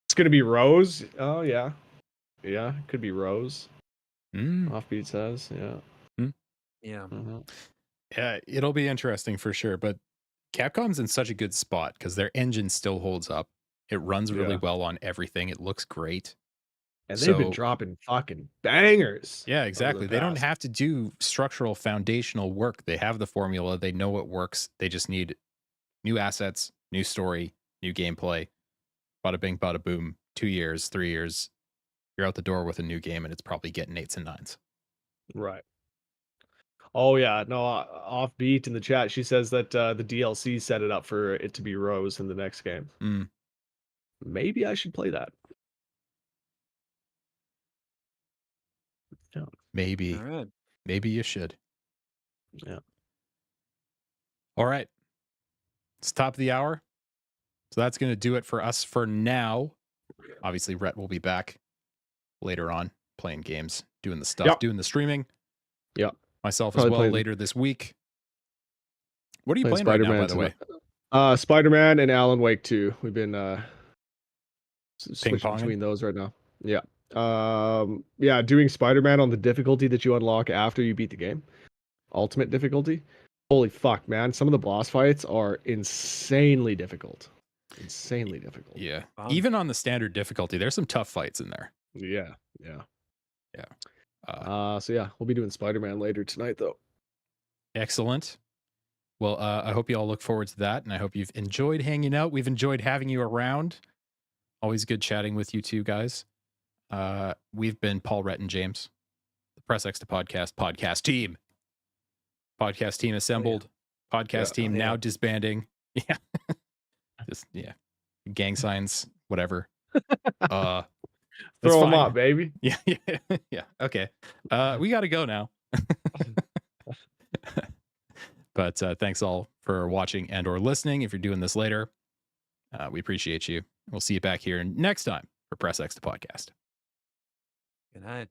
it's gonna be Rose. Oh yeah, yeah, it could be Rose. Mm. Offbeat says, yeah. Yeah. Mhm. Yeah, it'll be interesting for sure. But Capcom's in such a good spot because their engine still holds up. It runs really Yeah. well on everything. It looks great. And they've been So- dropping fucking bangers. Yeah, over the exactly. They don't past. have to do structural foundational work. They have the formula. They know what works. They just need new assets, new story, new gameplay. Bada bing, bada boom. 2 years, 3 years. You're out the door with a new game and it's probably getting 8s and 9s. Right. Oh yeah, no, offbeat in the chat. She says that the DLC set it up for it to be Rose in the next game. Mm. Maybe I should play that. Yeah. Maybe. All right. Maybe you should. Yeah. All right. It's top of the hour. So that's going to do it for us for now. Obviously, Rhett will be back later on playing games, doing the stuff, Yep. doing the streaming. Yep. Myself Probably as well playing- later this week. What are you Playing playing right now, by Spider-Man the way? Spider-Man and Alan Wake 2. We've been switching Ping-ponging? between those right now. Yeah. Yeah, doing Spider-Man on the difficulty that you unlock after you beat the game. Ultimate difficulty. Holy fuck, man. Some of the boss fights are insanely difficult. Insanely difficult. Yeah. Fun. Even on the standard difficulty, there's some tough fights in there. Yeah. Yeah. Uh, So yeah, we'll be doing Spider-Man later tonight though. Excellent. Well, I hope you all look forward to that, and I hope you've enjoyed hanging out. We've enjoyed having you around. Always good chatting with you two guys. We've been Paul, Rhett, and James, the Press X to podcast team. Podcast team assembled. Podcast Yeah. team Yeah. now disbanding. Yeah. Just gang signs, whatever. That's Throw them fine. up, baby. Yeah, yeah. Okay. We got to go now. But thanks all for watching and or listening. If you're doing this later, we appreciate you. We'll see you back here next time for Press X to podcast. Good night.